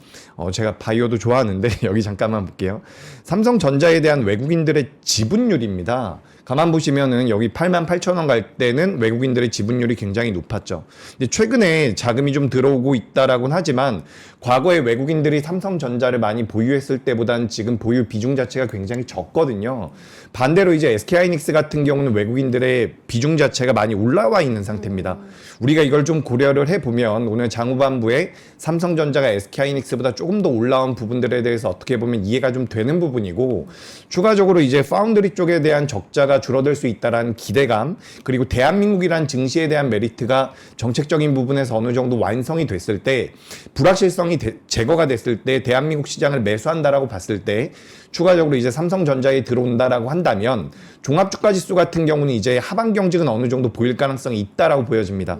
제가 바이오도 좋아하는데 여기 잠깐만 볼게요. 삼성전자에 대한 외국인들의 지분율입니다. 가만 보시면은 여기 88,000원 갈 때는 외국인들의 지분율이 굉장히 높았죠. 근데 최근에 자금이 좀 들어오고 있다라고는 하지만 과거에 외국인들이 삼성전자를 많이 보유했을 때보다는 지금 보유 비중 자체가 굉장히 적거든요. 반대로 이제 SK하이닉스 같은 경우는 외국인들의 비중 자체가 많이 올라와 있는 상태입니다. 우리가 이걸 좀 고려를 해보면 오늘 장후반부에 삼성전자가 SK하이닉스보다 조금 더 올라온 부분들에 대해서 어떻게 보면 이해가 좀 되는 부분이고, 추가적으로 이제 파운드리 쪽에 대한 적자가 줄어들 수 있다라는 기대감, 그리고 대한민국이란 증시에 대한 메리트가 정책적인 부분에서 어느 정도 완성이 됐을 때, 불확실성이 제거가 됐을 때 대한민국 시장을 매수한다라고 봤을 때 추가적으로 이제 삼성전자에 들어온다라고 한다면 종합주가지수 같은 경우는 이제 하반 경직은 어느 정도 보일 가능성이 있다라고 보여집니다.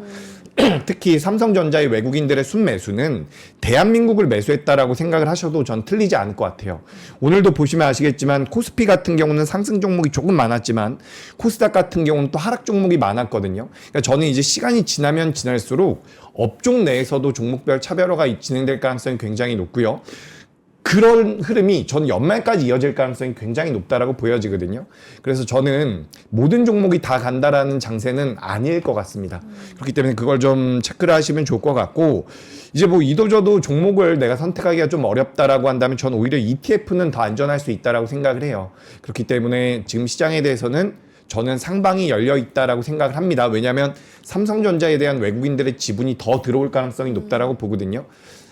특히 삼성전자의 외국인들의 순매수는 대한민국을 매수했다라고 생각을 하셔도 전 틀리지 않을 것 같아요. 오늘도 보시면 아시겠지만 코스피 같은 경우는 상승 종목이 조금 많았지만 코스닥 같은 경우는 또 하락 종목이 많았거든요. 그러니까 저는 이제 시간이 지나면 지날수록 업종 내에서도 종목별 차별화가 진행될 가능성이 굉장히 높고요. 그런 흐름이 전 연말까지 이어질 가능성이 굉장히 높다라고 보여지거든요. 그래서 저는 모든 종목이 다 간다라는 장세는 아닐 것 같습니다. 그렇기 때문에 그걸 좀 체크를 하시면 좋을 것 같고, 이제 뭐 이도저도 종목을 내가 선택하기가 좀 어렵다라고 한다면 저는 오히려 ETF는 더 안전할 수 있다라고 생각을 해요. 그렇기 때문에 지금 시장에 대해서는 저는 상방이 열려 있다라고 생각을 합니다. 왜냐하면 삼성전자에 대한 외국인들의 지분이 더 들어올 가능성이 높다라고 보거든요.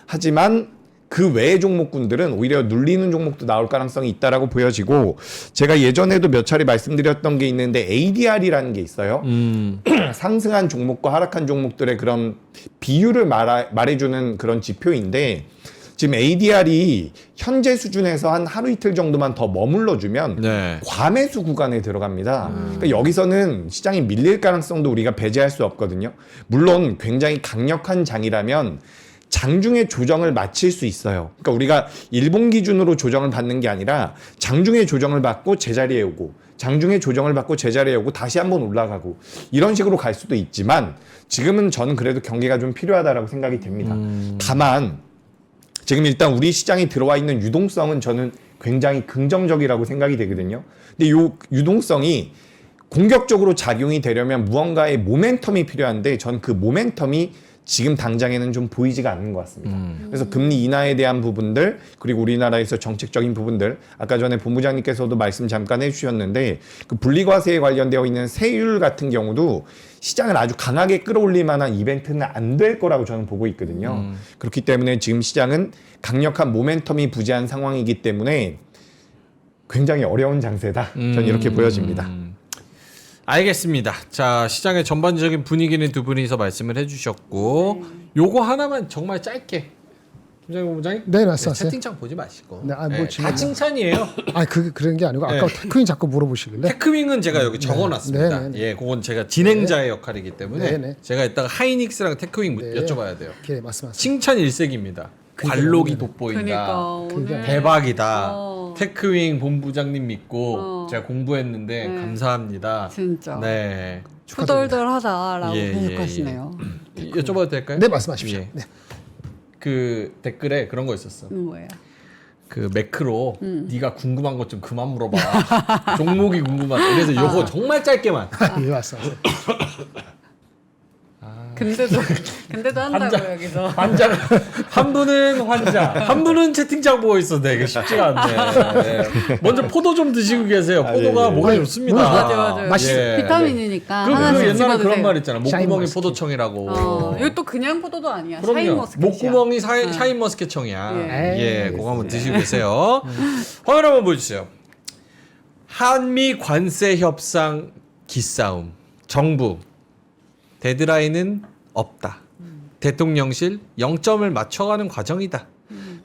하지만 그 외의 종목군들은 오히려 눌리는 종목도 나올 가능성이 있다라고 보여지고, 제가 예전에도 몇 차례 말씀드렸던 게 있는데 ADR이라는 게 있어요. 상승한 종목과 하락한 종목들의 그런 비율을 말해주는 그런 지표인데, 지금 ADR이 현재 수준에서 한 하루 이틀 정도만 더 머물러주면 네. 과매수 구간에 들어갑니다. 그러니까 여기서는 시장이 밀릴 가능성도 우리가 배제할 수 없거든요. 물론 굉장히 강력한 장이라면 장중에 조정을 마칠 수 있어요. 그러니까 우리가 일본 기준으로 조정을 받는 게 아니라 장중에 조정을 받고 제자리에 오고, 장중에 조정을 받고 제자리에 오고 다시 한번 올라가고, 이런 식으로 갈 수도 있지만 지금은 저는 그래도 경계가 좀 필요하다라고 생각이 됩니다. 다만 지금 일단 우리 시장에 들어와 있는 유동성은 저는 굉장히 긍정적이라고 생각이 되거든요. 근데 이 유동성이 공격적으로 작용이 되려면 무언가의 모멘텀이 필요한데, 전 그 모멘텀이 지금 당장에는 좀 보이지가 않는 것 같습니다. 그래서 금리 인하에 대한 부분들, 그리고 우리나라에서 정책적인 부분들, 아까 전에 본부장님께서도 말씀 잠깐 해주셨는데 그 분리과세에 관련되어 있는 세율 같은 경우도 시장을 아주 강하게 끌어올릴 만한 이벤트는 안 될 거라고 저는 보고 있거든요. 그렇기 때문에 지금 시장은 강력한 모멘텀이 부재한 상황이기 때문에 굉장히 어려운 장세다. 저는 이렇게 보여집니다. 알겠습니다. 자, 시장의 전반적인 분위기는 두 분이서 말씀을 해주셨고, 요거 하나만 정말 짧게 김장희 본부장님. 네, 말씀하세요. 채팅창 보지 마시고. 네, 뭐 네, 다 칭찬이에요. 그런 게 아니고 아까 네. 테크윈 자꾸 물어보시길래. 테크윙은 제가 여기 적어놨습니다. 네, 네, 네. 예, 그건 제가 진행자의 역할이기 때문에 네, 네. 제가 이따가 하이닉스랑 테크윙 네. 여쭤봐야 돼요. 이렇게 말씀하세요. 칭찬 일색입니다. 관록이 돋보인다. 그러니까 오늘 대박이다. 테크윙 본부장님 믿고 제가 공부했는데 네. 감사합니다. 진짜 네. 후덜덜하다라고 예, 계속하시네요. 여쭤봐도 될까요? 네, 말씀하십시오. 예. 네. 그 댓글에 그런 거 있었어. 뭐예요? 그 매크로 네가 궁금한 것 좀 그만 물어봐. 종목이 궁금하다. 그래서 요거 정말 짧게만. 예, 왔어. 근데도 한다고 여기서. 환자 한 분은 환자, 한 분은 채팅창 보고 있었는데 이게 쉽지가 않네. 네. 먼저 포도 좀 드시고 계세요. 포도가 목에 좋습니다. 맞아요. 예. 비타민이니까 그 하나씩 옛날에 집어 그런 드세요. 말 있잖아. 목구멍이 샤인머스켓. 포도청이라고. 이거 또 그냥 포도도 아니야. 그럼요. 샤인머스켓이야. 목구멍이 샤인머스켓청이야. 예. 예, 그거 한번 드시고 계세요. 화면 한번 보여주세요. 한미 관세 협상 기싸움. 정부 데드라인은 없다. 대통령실 0점을 맞춰가는 과정이다.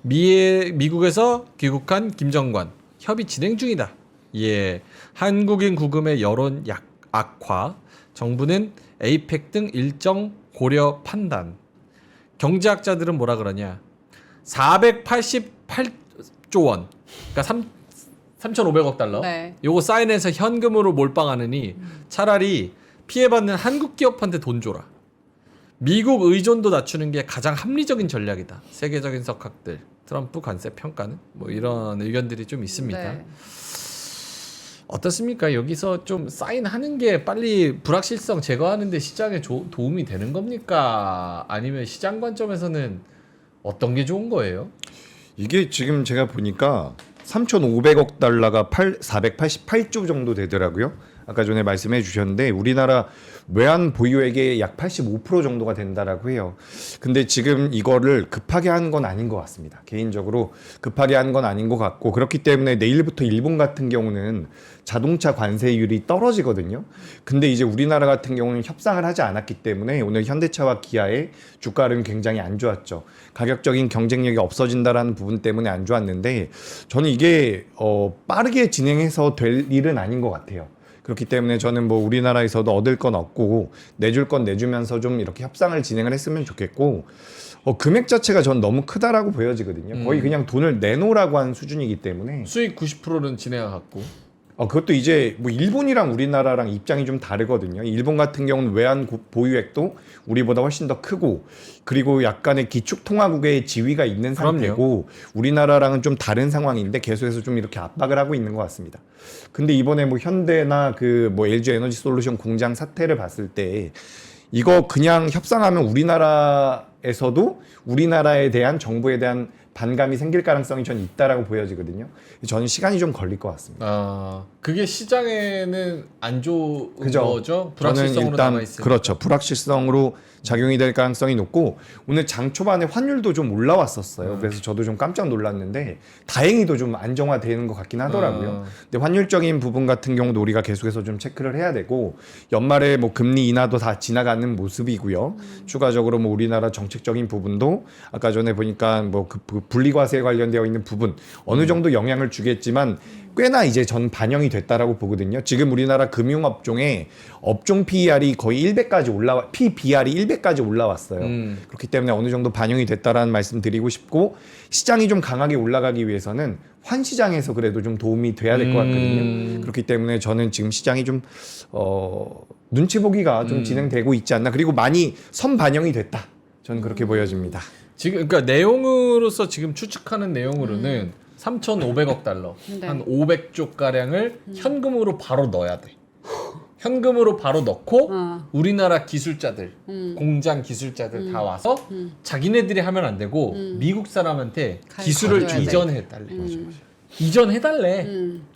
미국에서 귀국한 김정관 협의 진행 중이다. 예, 한국인 구금의 여론 악화. 정부는 에이펙 등 일정 고려 판단. 경제학자들은 뭐라 그러냐? 488조 원. 그러니까 3,500억 달러. 네. 요거 사인해서 현금으로 몰빵하느니 차라리 피해받는 한국 기업한테 돈 줘라. 미국 의존도 낮추는 게 가장 합리적인 전략이다. 세계적인 석학들 트럼프 관세 평가는 뭐 이런 의견들이 좀 있습니다. 네. 어떻습니까? 여기서 좀 사인하는 게 빨리 불확실성 제거하는 데 시장에 도움이 되는 겁니까? 아니면 시장 관점에서는 어떤 게 좋은 거예요? 이게 지금 제가 보니까 3,500억 달러가 488조 정도 되더라고요. 아까 전에 말씀해 주셨는데 우리나라 외환 보유액의 약 85% 정도가 된다라고 해요. 근데 지금 이거를 급하게 한 건 아닌 것 같습니다. 개인적으로 급하게 한 건 아닌 것 같고 그렇기 때문에 내일부터 일본 같은 경우는 자동차 관세율이 떨어지거든요. 근데 이제 우리나라 같은 경우는 협상을 하지 않았기 때문에 오늘 현대차와 기아의 주가는 굉장히 안 좋았죠. 가격적인 경쟁력이 없어진다라는 부분 때문에 안 좋았는데 저는 이게 빠르게 진행해서 될 일은 아닌 것 같아요. 그렇기 때문에 저는 뭐 우리나라에서도 얻을 건 얻고 내줄 건 내주면서 좀 이렇게 협상을 진행을 했으면 좋겠고 금액 자체가 전 너무 크다라고 보여지거든요. 거의 그냥 돈을 내놓으라고 한 수준이기 때문에 수익 90%는 진해가 갖고 그것도 이제 뭐 일본이랑 우리나라랑 입장이 좀 다르거든요. 일본 같은 경우는 외환 보유액도 우리보다 훨씬 더 크고 그리고 약간의 기축통화국의 지위가 있는 상태고 우리나라랑은 좀 다른 상황인데 계속해서 좀 이렇게 압박을 하고 있는 것 같습니다. 근데 이번에 뭐 현대나 그 뭐 LG 에너지 솔루션 공장 사태를 봤을 때 이거 그냥 협상하면 우리나라에서도 우리나라에 대한 정부에 대한 반감이 생길 가능성이 전 있다라고 보여지거든요. 저는 시간이 좀 걸릴 것 같습니다. 그게 시장에는 안 좋은 그죠? 거죠? 저는 불확실성으로 일단 남아있으니까. 그렇죠. 불확실성으로 작용이 될 가능성이 높고 오늘 장 초반에 환율도 좀 올라왔었어요. 그래서 저도 좀 깜짝 놀랐는데 다행히도 좀 안정화되는 것 같긴 하더라고요. 근데 환율적인 부분 같은 경우도 우리가 계속해서 좀 체크를 해야 되고 연말에 뭐 금리 인하도 다 지나가는 모습이고요. 추가적으로 뭐 우리나라 정책적인 부분도 아까 전에 보니까 뭐 그 분리과세에 관련되어 있는 부분 어느 정도 영향을 주겠지만 꽤나 이제 전 반영이 됐다라고 보거든요. 지금 우리나라 금융업종에 업종 PER이 거의 100까지 PBR이 100까지 올라왔어요. 그렇기 때문에 어느 정도 반영이 됐다라는 말씀 드리고 싶고 시장이 좀 강하게 올라가기 위해서는 환시장에서 그래도 좀 도움이 돼야 될 것 같거든요. 그렇기 때문에 저는 지금 시장이 좀 눈치 보기가 좀 진행되고 있지 않나. 그리고 많이 선반영이 됐다. 저는 그렇게 보여집니다. 지금 그러니까 내용으로서 지금 추측하는 내용으로는 3,500억 달러, 네. 한 500조 가량을 현금으로 바로 넣어야 돼. 현금으로 바로 넣고 우리나라 기술자들, 공장 기술자들 다 와서 자기네들이 하면 안 되고 미국 사람한테 기술을 가져야 돼. 이전해달래. 이전해달래.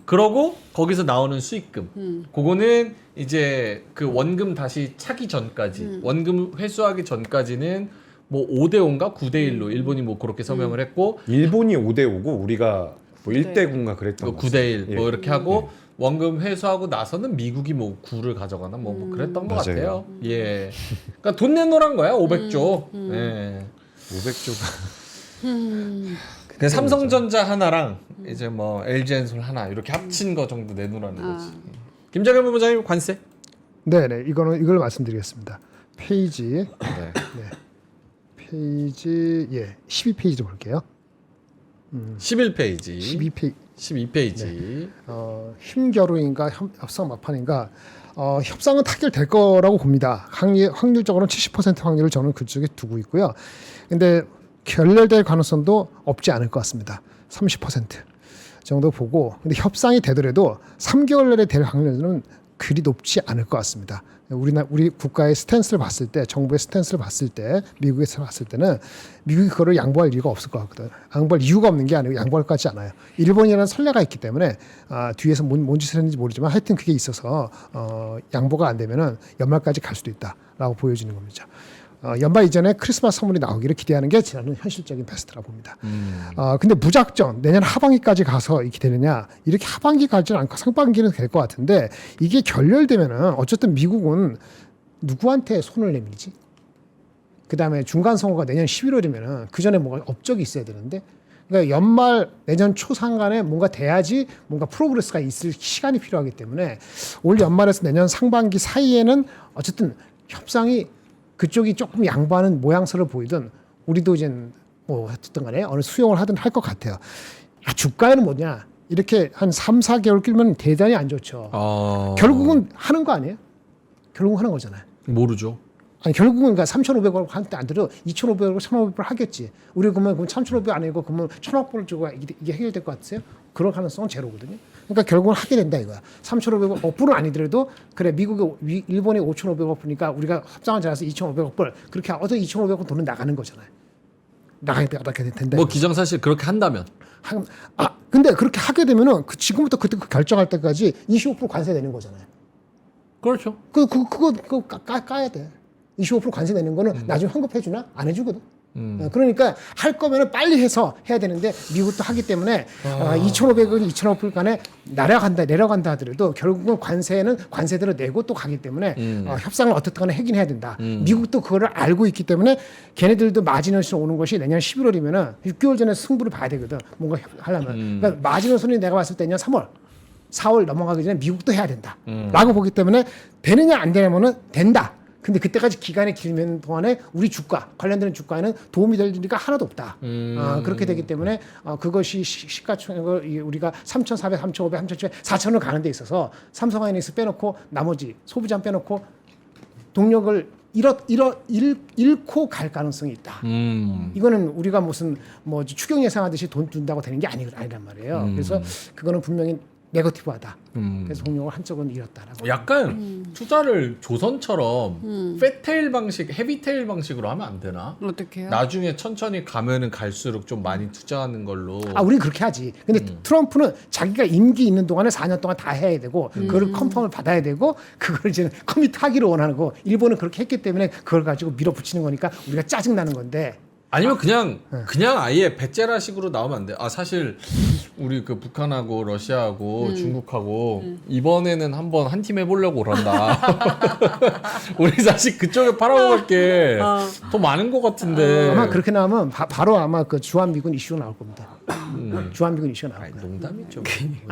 그러고 거기서 나오는 수익금. 그거는 이제 그 원금 다시 차기 전까지, 원금 회수하기 전까지는 뭐 5대5인가 9대1로 일본이 뭐 그렇게 서명을 했고 일본이 5대5고 우리가 뭐 1대9인가 그랬던 것 9대1 같아요. 뭐 예. 이렇게 하고 원금 회수하고 나서는 미국이 뭐 9를 가져가나 뭐 그랬던 것 맞아요. 같아요. 예. 그러니까 돈 내놓으란 거야 500조. 예. 500조가 그 삼성전자 하나랑 이제 뭐 LG엔솔 하나 이렇게 합친 거 정도 내놓으라는 거지. 김정현 본부장님 관세. 네네 이걸 말씀드리겠습니다. 페이지 네. 페이지 12페이지로 볼게요. 11페이지. 12페이지. 12페이지. 힘겨루인가 협상 막판인가 협상은 타결될 거라고 봅니다. 확률적으로는 70% 확률을 저는 그쪽에 두고 있고요. 근데 결렬될 가능성도 없지 않을 것 같습니다. 30% 정도 보고 근데 협상이 되더라도 3개월 내에 될 확률은 그리 높지 않을 것 같습니다. 우리 국가의 스탠스를 봤을 때, 정부의 스탠스를 봤을 때, 미국에서 봤을 때는 미국이 그거를 양보할 이유가 없을 것 같거든. 양보할 이유가 없는 게 아니고 양보할 것 같지 않아요. 일본이라는 선례가 있기 때문에 뒤에서 뭔 짓을 했는지 모르지만 하여튼 그게 있어서 양보가 안 되면은 연말까지 갈 수도 있다라고 보여지는 겁니다. 연말 이전에 크리스마스 선물이 나오기를 기대하는 게 저는 현실적인 베스트라고 봅니다. 근데 무작정 내년 하반기까지 가서 이렇게 되느냐, 이렇게 하반기 가지는 않고 상반기는 될 것 같은데 이게 결렬되면은 어쨌든 미국은 누구한테 손을 내밀지? 그 다음에 중간 선거가 내년 11월이면은 그 전에 뭐가 업적이 있어야 되는데, 그러니까 연말 내년 초 상간에 뭔가 돼야지 뭔가 프로그레스가 있을 시간이 필요하기 때문에 올 연말에서 내년 상반기 사이에는 어쨌든 협상이 그쪽이 조금 양보하는 모양새를 보이든 우리도 이제 뭐 어쨌든 간에 어느 수용을 하든 할 것 같아요. 주가에는 뭐냐, 이렇게 한 3, 4개월 끌면 대단히 안 좋죠. 결국은 하는 거 아니에요? 결국은 하는 거잖아요. 모르죠. 아니 결국은 그러니까 3,500원 한때 안 들어 2,500원, 1,500원 하겠지. 우리 그러면 3,500원 아니고 그러면 1,000원 주고 이게 해결될 것 같으세요? 그럴 가능성은 제로거든요. 그러니까 결국은 하게 된다 이거야. 3,500원 억불은 아니더라도 그래 미국이 일본이 5,500원 불니까 우리가 합장을 잘해서 2,500원 불 그렇게 어떤 2,500원 돈은 나가는 거잖아요. 나가게 된다. 뭐 기정사실 그렇게 한다면. 근데 그렇게 하게 되면은 지금부터 그때 결정할 때까지 25% 관세 내는 거잖아요. 그렇죠. 그거 까야 돼. 25% 관세 내는 거는 나중에 환급해 주나? 안 해주거든. 그러니까 할 거면은 빨리 해서 해야 되는데 미국도 하기 때문에 2,500원, 2,500원 간에 내려간다 하더라도 결국은 관세는 관세대로 내고 또 가기 때문에 협상을 어떻든 간에 하긴 해야 된다. 미국도 그거를 알고 있기 때문에 걔네들도 마지노선이 오는 것이 내년 11월이면은 6개월 전에 승부를 봐야 되거든. 뭔가 하려면. 그러니까 마지노선이 내가 봤을 때 내년 3월, 4월 넘어가기 전에 미국도 해야 된다. 라고 보기 때문에 되느냐 안 되냐면은 된다. 근데 그때까지 기간이 길면 동안에 우리 주가 관련되는 주가에는 도움이 될 리가 하나도 없다. 그렇게 되기 때문에 그것이 시가총액을 우리가 3,400, 3,500, 3,700, 4,000을 가는 데 있어서 삼성하이닉스 빼놓고 나머지 소비자 빼놓고 동력을 잃고 갈 가능성이 있다. 이거는 우리가 무슨 뭐 추경 예상하듯이 돈 준다고 되는 게 아니란 말이에요. 그래서 그거는 분명히 네거티브하다. 그래서 동력을 한쪽은 잃었다라고. 약간 투자를 조선처럼 팻테일 방식, 헤비테일 방식으로 하면 안 되나? 어떻게요? 나중에 천천히 가면은 갈수록 좀 많이 투자하는 걸로. 우리는 그렇게 하지. 근데 트럼프는 자기가 임기 있는 동안에 4년 동안 다 해야 되고 그걸 컨펌을 받아야 되고 그걸 이제 커밋하기를 원하는 거. 일본은 그렇게 했기 때문에 그걸 가지고 밀어붙이는 거니까 우리가 짜증 나는 건데. 아니면 그냥 아예 배째라식으로 나오면 안 돼. 사실 우리 그 북한하고 러시아하고 중국하고 이번에는 한번 한 팀 해보려고 그런다. 우리 사실 그쪽에 팔아먹을 게 더 많은 것 같은데. 아마 그렇게 나오면 바로 아마 그 주한미군 이슈가 나올 겁니다. 주한미군 이슈가 나올 거예요. 농담이죠.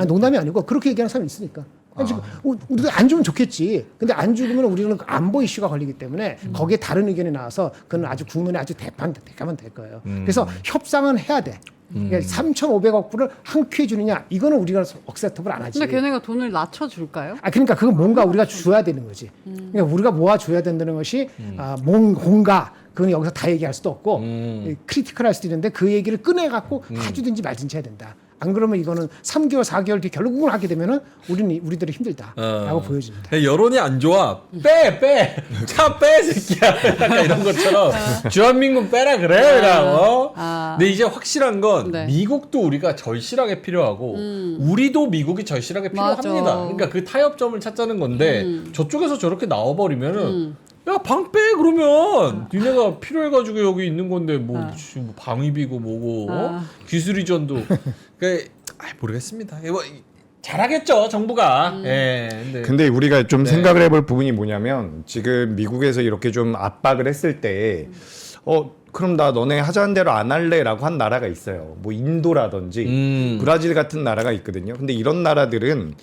농담이 아니고 그렇게 얘기하는 사람이 있으니까. 지금 우리도 안 주면 좋겠지. 근데 안 죽으면 우리는 안보 이슈가 걸리기 때문에 거기에 다른 의견이 나와서 그건 아주 국민의 아주 대가면 될 거예요. 그래서 협상은 해야 돼. 그러니까 3,500억 불을 한 큐에 주느냐 이거는 우리가 억셉터블 안 하지. 근데 걔네가 돈을 낮춰줄까요? 그러니까 그건 뭔가 우리가 줘야 되는 거지. 그러니까 우리가 모아줘야 된다는 것이 뭔가 그건 여기서 다 얘기할 수도 없고 크리티컬할 수도 있는데 그 얘기를 꺼내갖고 해주든지 말든지 해야 된다. 안 그러면 이거는 3개월, 4개월 뒤에 결국은 하게 되면은 우리들이 힘들다라고 보여집니다. 여론이 안 좋아. 차 빼, 새끼야. 약간 이런 것처럼 주한민군 빼라 그래. 그냥. 근데 이제 확실한 건 네. 미국도 우리가 절실하게 필요하고 우리도 미국이 절실하게 필요합니다. 맞아. 그러니까 그 타협점을 찾자는 건데 저쪽에서 저렇게 나와버리면은 야, 방 빼! 그러면 니네가 필요해가지고 여기 있는 건데 뭐 방위비고 뭐고 기술 이전도 모르겠습니다. 잘하겠죠 정부가. 근데 우리가 좀 네. 생각을 해볼 부분이 뭐냐면 지금 미국에서 이렇게 좀 압박을 했을 때 그럼 나 너네 하자는 대로 안 할래라고 한 나라가 있어요. 뭐 인도라든지 브라질 같은 나라가 있거든요. 근데 이런 나라들은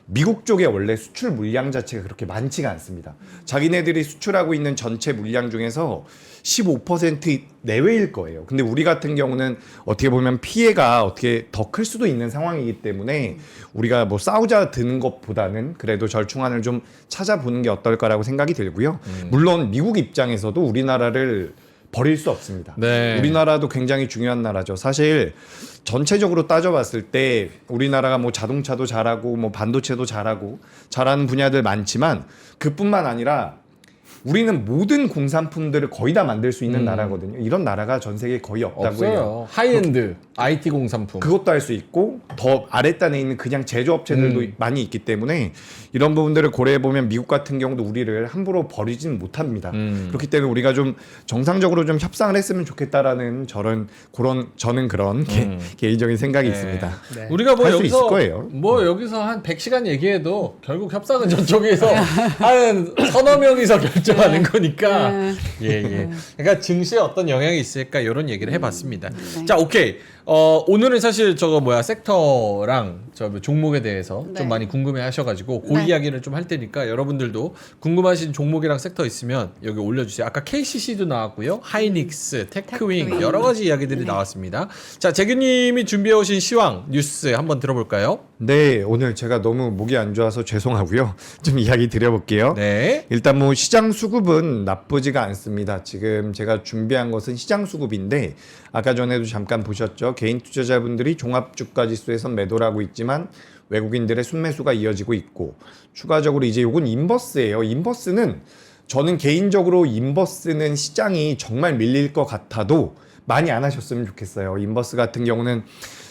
미국 쪽에 원래 수출 물량 자체가 그렇게 많지가 않습니다. 자기네들이 수출하고 있는 전체 물량 중에서 15% 내외일 거예요. 근데 우리 같은 경우는 어떻게 보면 피해가 어떻게 더 클 수도 있는 상황이기 때문에 우리가 뭐 싸우자 드는 것보다는 그래도 절충안을 좀 찾아보는 게 어떨까라고 생각이 들고요. 물론 미국 입장에서도 우리나라를 버릴 수 없습니다. 네. 우리나라도 굉장히 중요한 나라죠. 사실 전체적으로 따져봤을 때 우리나라가 뭐 자동차도 잘하고 뭐 반도체도 잘하고 잘하는 분야들 많지만 그뿐만 아니라 우리는 모든 공산품들을 거의 다 만들 수 있는 나라거든요. 이런 나라가 전 세계에 거의 없다고 해요. 없어요. 하이엔드 IT 공산품. 그것도 할 수 있고 더 아랫단에 있는 그냥 제조업체들도 많이 있기 때문에 이런 부분들을 고려해 보면 미국 같은 경우도 우리를 함부로 버리지는 못합니다. 그렇기 때문에 우리가 좀 정상적으로 좀 협상을 했으면 좋겠다라는 저는 그런 개인적인 생각이 있습니다. 네. 우리가 뭐 할수 여기서 있을 거예요. 뭐 여기서 한 100시간 얘기해도 결국 협상은 저쪽에서 한 서너 명이서 결정하는 거니까 예. 그러니까 증시에 어떤 영향이 있을까 이런 얘기를 해봤습니다. 자, 오케이. 오늘은 사실 저거 섹터랑 저 종목에 대해서 네. 좀 많이 궁금해하셔가지고 그 네. 이야기를 좀 할 테니까 여러분들도 궁금하신 종목이랑 섹터 있으면 여기 올려주세요. 아까 KCC도 나왔고요, 하이닉스, 테크윙 테크윙. 여러 가지 이야기들이 나왔습니다. 자, 재규님이 준비해오신 시황 뉴스 한번 들어볼까요? 네, 오늘 제가 너무 목이 안 좋아서 죄송하고요. 좀 이야기 드려볼게요. 네. 일단 뭐 시장 수급은 나쁘지가 않습니다. 지금 제가 준비한 것은 시장 수급인데 아까 전에도 잠깐 보셨죠. 개인 투자자분들이 종합주가지수에선 매도를 하고 있지만 외국인들의 순매수가 이어지고 있고 추가적으로 이제 요건 인버스예요. 인버스는 저는 개인적으로 인버스는 시장이 정말 밀릴 것 같아도 많이 안 하셨으면 좋겠어요. 인버스 같은 경우는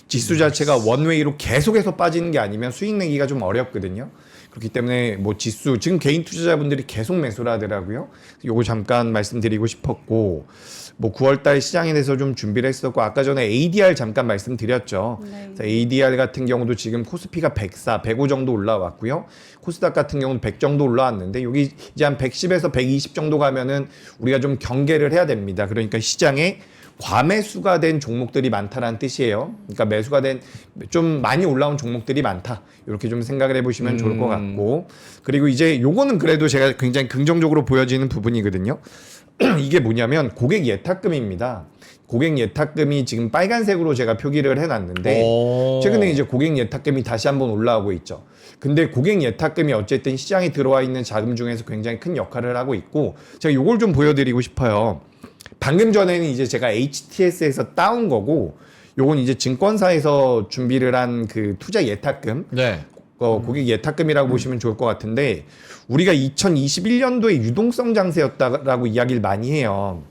지수 자체가 원웨이로 계속해서 빠지는 게 아니면 수익 내기가 좀 어렵거든요. 그렇기 때문에 뭐 지수 지금 개인 투자자분들이 계속 매수를 하더라고요. 요거 잠깐 말씀드리고 싶었고 뭐 9월달 시장에 대해서 좀 준비를 했었고 아까 전에 ADR 잠깐 말씀드렸죠. 네. 그래서 ADR 같은 경우도 지금 코스피가 104, 105 정도 올라왔고요. 코스닥 같은 경우는 100 정도 올라왔는데 여기 이제 한 110에서 120 정도 가면은 우리가 좀 경계를 해야 됩니다. 그러니까 시장에 과매수가 된 종목들이 많다라는 뜻이에요. 그러니까 매수가 된 좀 많이 올라온 종목들이 많다. 이렇게 좀 생각을 해보시면 좋을 것 같고 그리고 이제 요거는 그래도 제가 굉장히 긍정적으로 보여지는 부분이거든요. 이게 뭐냐면 고객 예탁금입니다. 고객 예탁금이 지금 빨간색으로 제가 표기를 해놨는데 최근에 이제 고객 예탁금이 다시 한번 올라오고 있죠. 근데 고객 예탁금이 어쨌든 시장에 들어와 있는 자금 중에서 굉장히 큰 역할을 하고 있고 제가 요걸 좀 보여드리고 싶어요. 방금 전에는 이제 제가 HTS에서 따온 거고 요건 이제 증권사에서 준비를 한 그 투자 예탁금 네. 고객 예탁금이라고 보시면 좋을 것 같은데 우리가 2021년도에 유동성 장세였다라고 이야기를 많이 해요.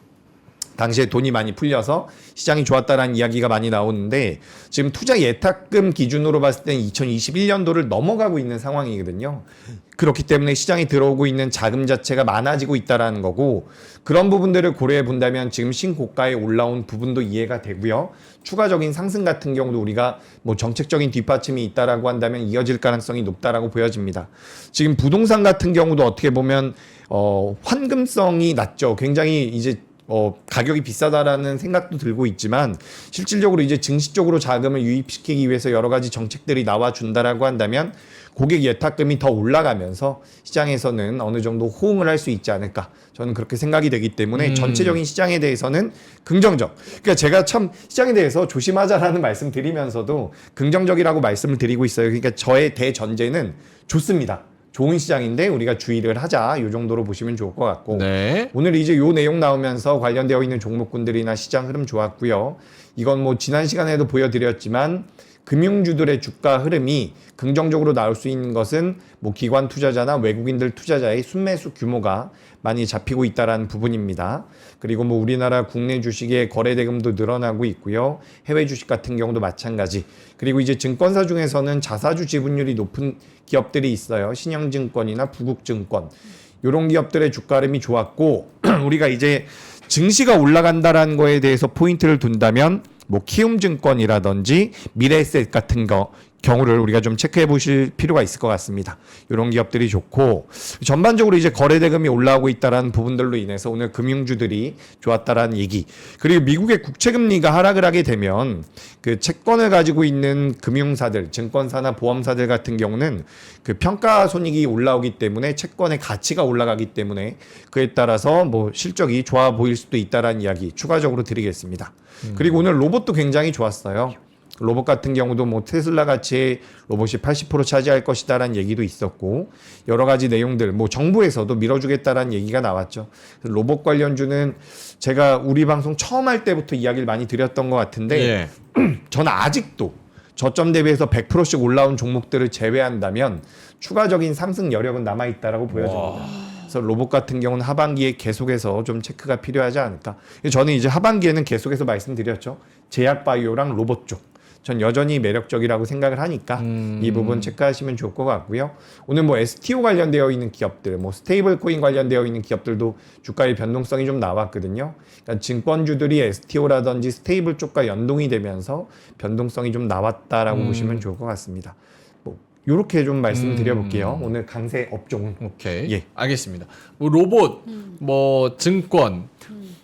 당시에 돈이 많이 풀려서 시장이 좋았다라는 이야기가 많이 나오는데 지금 투자 예탁금 기준으로 봤을 때는 2021년도를 넘어가고 있는 상황이거든요. 그렇기 때문에 시장에 들어오고 있는 자금 자체가 많아지고 있다라는 거고 그런 부분들을 고려해 본다면 지금 신고가에 올라온 부분도 이해가 되고요. 추가적인 상승 같은 경우도 우리가 뭐 정책적인 뒷받침이 있다라고 한다면 이어질 가능성이 높다라고 보여집니다. 지금 부동산 같은 경우도 어떻게 보면 환금성이 낮죠. 굉장히 이제 가격이 비싸다라는 생각도 들고 있지만 실질적으로 이제 증시 쪽으로 자금을 유입시키기 위해서 여러 가지 정책들이 나와준다라고 한다면 고객 예탁금이 더 올라가면서 시장에서는 어느 정도 호응을 할 수 있지 않을까 저는 그렇게 생각이 되기 때문에 전체적인 시장에 대해서는 긍정적. 그러니까 제가 참 시장에 대해서 조심하자라는 말씀 드리면서도 긍정적이라고 말씀을 드리고 있어요. 그러니까 저의 대전제는 좋습니다. 좋은 시장인데 우리가 주의를 하자 이 정도로 보시면 좋을 것 같고 네. 오늘 이제 요 내용 나오면서 관련되어 있는 종목군들이나 시장 흐름 좋았고요. 이건 뭐 지난 시간에도 보여드렸지만 금융주들의 주가 흐름이 긍정적으로 나올 수 있는 것은 뭐 기관 투자자나 외국인들 투자자의 순매수 규모가 많이 잡히고 있다라는 부분입니다. 그리고 뭐 우리나라 국내 주식의 거래 대금도 늘어나고 있고요. 해외 주식 같은 경우도 마찬가지. 그리고 이제 증권사 중에서는 자사주 지분율이 높은 기업들이 있어요. 신영증권이나 부국증권. 이런 기업들의 주가 흐름이 좋았고 우리가 이제 증시가 올라간다라는 거에 대해서 포인트를 둔다면 뭐 키움증권이라든지 미래에셋 같은 경우를 우리가 좀 체크해 보실 필요가 있을 것 같습니다. 이런 기업들이 좋고 전반적으로 이제 거래 대금이 올라오고 있다라는 부분들로 인해서 오늘 금융주들이 좋았다라는 얘기. 그리고 미국의 국채 금리가 하락을 하게 되면 그 채권을 가지고 있는 금융사들, 증권사나 보험사들 같은 경우는 그 평가 손익이 올라오기 때문에 채권의 가치가 올라가기 때문에 그에 따라서 뭐 실적이 좋아 보일 수도 있다라는 이야기 추가적으로 드리겠습니다. 그리고 오늘 로봇도 굉장히 좋았어요. 로봇 같은 경우도 뭐 테슬라 같이 로봇이 80% 차지할 것이다라는 얘기도 있었고 여러 가지 내용들 뭐 정부에서도 밀어주겠다라는 얘기가 나왔죠. 로봇 관련주는 제가 우리 방송 처음 할 때부터 이야기를 많이 드렸던 것 같은데 예. 저는 아직도 저점 대비해서 100%씩 올라온 종목들을 제외한다면 추가적인 상승 여력은 남아 있다라고 보여집니다. 그래서 로봇 같은 경우는 하반기에 계속해서 좀 체크가 필요하지 않을까. 저는 이제 하반기에는 계속해서 말씀드렸죠. 제약 바이오랑 로봇 쪽. 전 여전히 매력적이라고 생각을 하니까 이 부분 체크하시면 좋을 것 같고요. 오늘 뭐 STO 관련되어 있는 기업들, 뭐 스테이블 코인 관련되어 있는 기업들도 주가의 변동성이 좀 나왔거든요. 그러니까 증권주들이 STO라든지 스테이블 쪽과 연동이 되면서 변동성이 좀 나왔다라고 보시면 좋을 것 같습니다. 뭐 요렇게 좀 말씀드려볼게요. 오늘 강세 업종은. 오케이. 예. 알겠습니다. 뭐 로봇, 뭐 증권,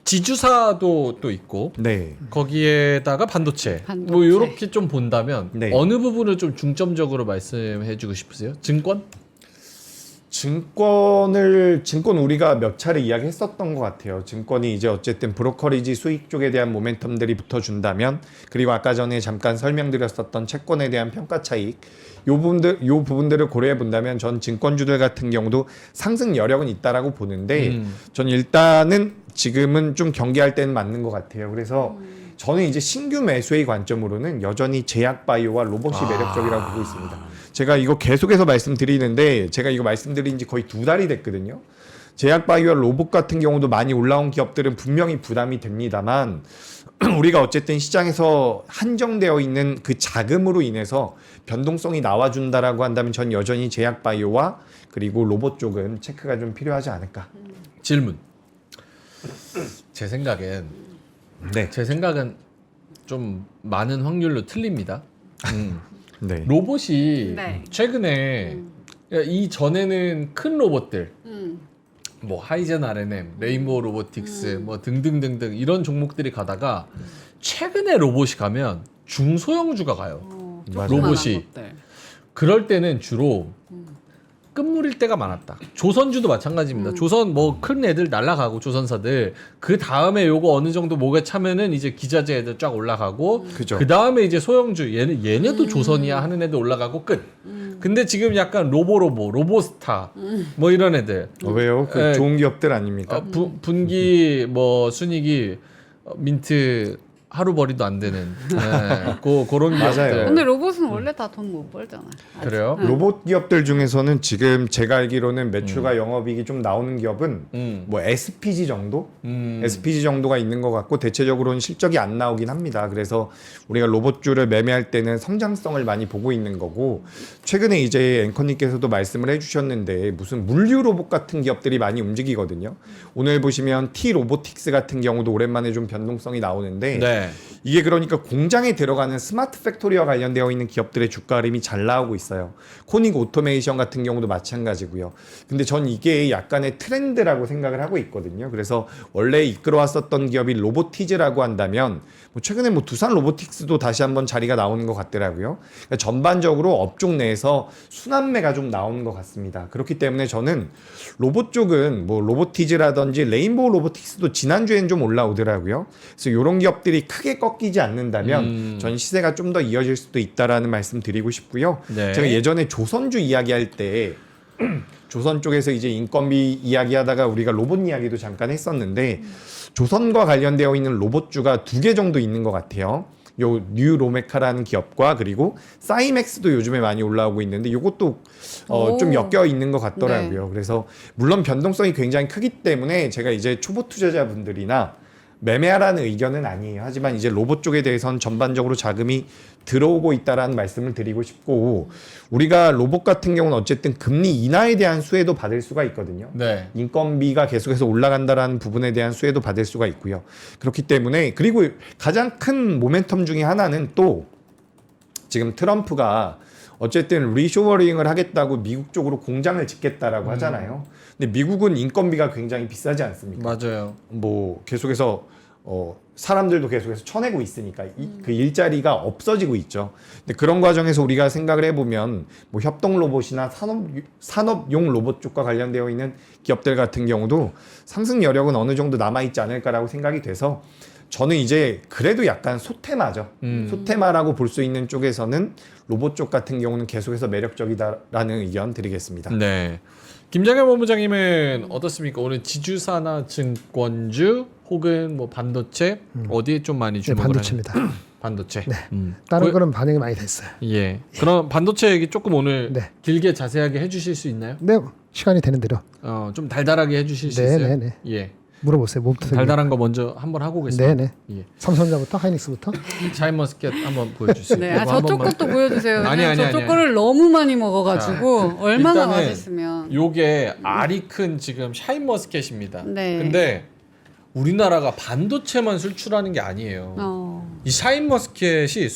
지주사도 또 있고 네. 거기에다가 반도체. 반도체. 뭐 이렇게 좀 본다면 네. 어느 부분을 좀 중점적으로 말씀해주고 싶으세요? 증권? 증권 우리가 몇 차례 이야기했었던 것 같아요. 증권이 이제 어쨌든 브로커리지 수익 쪽에 대한 모멘텀들이 붙어준다면 그리고 아까 전에 잠깐 설명드렸었던 채권에 대한 평가 차익 요 부분들을 고려해 본다면 전 증권주들 같은 경우도 상승 여력은 있다라고 보는데 전 일단은 지금은 좀 경계할 때는 맞는 것 같아요. 그래서 저는 이제 신규 매수의 관점으로는 여전히 제약 바이오와 로봇이 매력적이라고 보고 있습니다. 제가 이거 계속해서 말씀드리는데 제가 이거 말씀드린 지 거의 2달이 됐거든요. 제약 바이오와 로봇 같은 경우도 많이 올라온 기업들은 분명히 부담이 됩니다만 우리가 어쨌든 시장에서 한정되어 있는 그 자금으로 인해서 변동성이 나와준다라고 한다면 전 여전히 제약 바이오와 그리고 로봇 쪽은 체크가 좀 필요하지 않을까. 질문. 제 생각엔 좀 많은 확률로 틀립니다. 네. 로봇이 네. 최근에 이 전에는 큰 로봇들 뭐 하이젠 R&M, 레인보우 로보틱스 뭐 등등등등 이런 종목들이 가다가 최근에 로봇이 가면 중소형주가 가요. 로봇이. 그럴 때는 주로 끝물일 때가 많았다. 조선주도 마찬가지입니다. 조선 뭐 큰 애들 날라가고 조선사들 그 다음에 요거 어느 정도 목에 차면은 이제 기자재 애들 쫙 올라가고 그죠. 그 다음에 이제 소형주 얘네도 조선이야 하는 애들 올라가고 끝. 근데 지금 약간 로보스타 뭐 이런 애들 왜요? 그 예. 좋은 기업들 아닙니까? 분기 뭐 순이익이 민트 하루 벌이도 안 되는 그런 맞아요. 기업들. 근데 로봇은 원래 다 돈 못 벌잖아요. 그래요? 로봇 기업들 중에서는 지금 제가 알기로는 매출과 영업이익이 좀 나오는 기업은 뭐 SPG 정도? SPG 정도가 있는 것 같고 대체적으로는 실적이 안 나오긴 합니다. 그래서 우리가 로봇주를 매매할 때는 성장성을 많이 보고 있는 거고 최근에 이제 앵커님께서도 말씀을 해주셨는데 무슨 물류 로봇 같은 기업들이 많이 움직이거든요. 오늘 보시면 T 로보틱스 같은 경우도 오랜만에 좀 변동성이 나오는데 네. 이게 그러니까 공장에 들어가는 스마트 팩토리와 관련되어 있는 기업들의 주가 흐름이 잘 나오고 있어요. 코닉 오토메이션 같은 경우도 마찬가지고요. 근데 전 이게 약간의 트렌드라고 생각을 하고 있거든요. 그래서 원래 이끌어왔었던 기업이 로보티즈라고 한다면 뭐 최근에 뭐 두산 로보틱스도 다시 한번 자리가 나오는 것 같더라고요. 그러니까 전반적으로 업종 내에서 순환매가 좀 나오는 것 같습니다. 그렇기 때문에 저는 로봇 쪽은 뭐 로보티즈라든지 레인보우 로보틱스도 지난주엔 좀 올라오더라고요. 그래서 이런 기업들이 크게 꺾이지 않는다면 전 시세가 좀 더 이어질 수도 있다라는 말씀 드리고 싶고요. 네. 제가 예전에 조선주 이야기할 때 조선 쪽에서 이제 인건비 이야기하다가 우리가 로봇 이야기도 잠깐 했었는데 조선과 관련되어 있는 로봇주가 2개 정도 있는 것 같아요. 요 뉴로메카라는 기업과 그리고 사이맥스도 요즘에 많이 올라오고 있는데 이것도 좀 엮여 있는 것 같더라고요. 그래서 물론 변동성이 굉장히 크기 때문에 제가 이제 초보 투자자분들이나 매매하라는 의견은 아니에요. 하지만 이제 로봇 쪽에 대해서는 전반적으로 자금이 들어오고 있다라는 말씀을 드리고 싶고 우리가 로봇 같은 경우는 어쨌든 금리 인하에 대한 수혜도 받을 수가 있거든요. 네. 인건비가 계속해서 올라간다라는 부분에 대한 수혜도 받을 수가 있고요. 그렇기 때문에 그리고 가장 큰 모멘텀 중에 하나는 또 지금 트럼프가 어쨌든 리쇼어링을 하겠다고 미국 쪽으로 공장을 짓겠다라고 하잖아요. 근데 미국은 인건비가 굉장히 비싸지 않습니까? 맞아요. 뭐 계속해서 사람들도 계속해서 쳐내고 있으니까 그 일자리가 없어지고 있죠. 근데 그런 과정에서 우리가 생각을 해보면 뭐 협동 로봇이나 산업용 로봇 쪽과 관련되어 있는 기업들 같은 경우도 상승 여력은 어느 정도 남아있지 않을까라고 생각이 돼서 저는 이제 그래도 약간 소테마죠. 소테마라고 볼 수 있는 쪽에서는 로봇 쪽 같은 경우는 계속해서 매력적이다라는 의견 드리겠습니다. 네. 김장현 본부장님은 어떻습니까? 오늘 지주사나 증권주 혹은 뭐 반도체 어디에 좀 많이 네, 주목을 반도체입니다. 하나요? 반도체. 네. 음. 다른 왜- 거는 반응이 많이 됐어요. 예. 그럼 반도체 얘기 조금 오늘 네. 길게 자세하게 해주실 수 있나요? 네, 시간이 되는 대로. 좀 달달하게 해주실 수 네, 있어요? 네, 네. 예. 물어보세요. 뭐부터? 달달한 거 먼저 한번 하고 계세요. 네, 네. 예. 삼성전자부터 하이닉스부터. 샤인머스켓 한번 보여주세요. 네, 이거 저쪽 한 번만. 것도 보여주세요. 아니, 아니, 저쪽 아니. 거를 너무 많이 먹어가지고 얼마나 일단은 맛있으면. 요게 알이 큰 지금 샤인머스켓입니다. 네. 근데 우리나라가 반도체만 수출하는 게 아니에요. 이 샤인머스켓이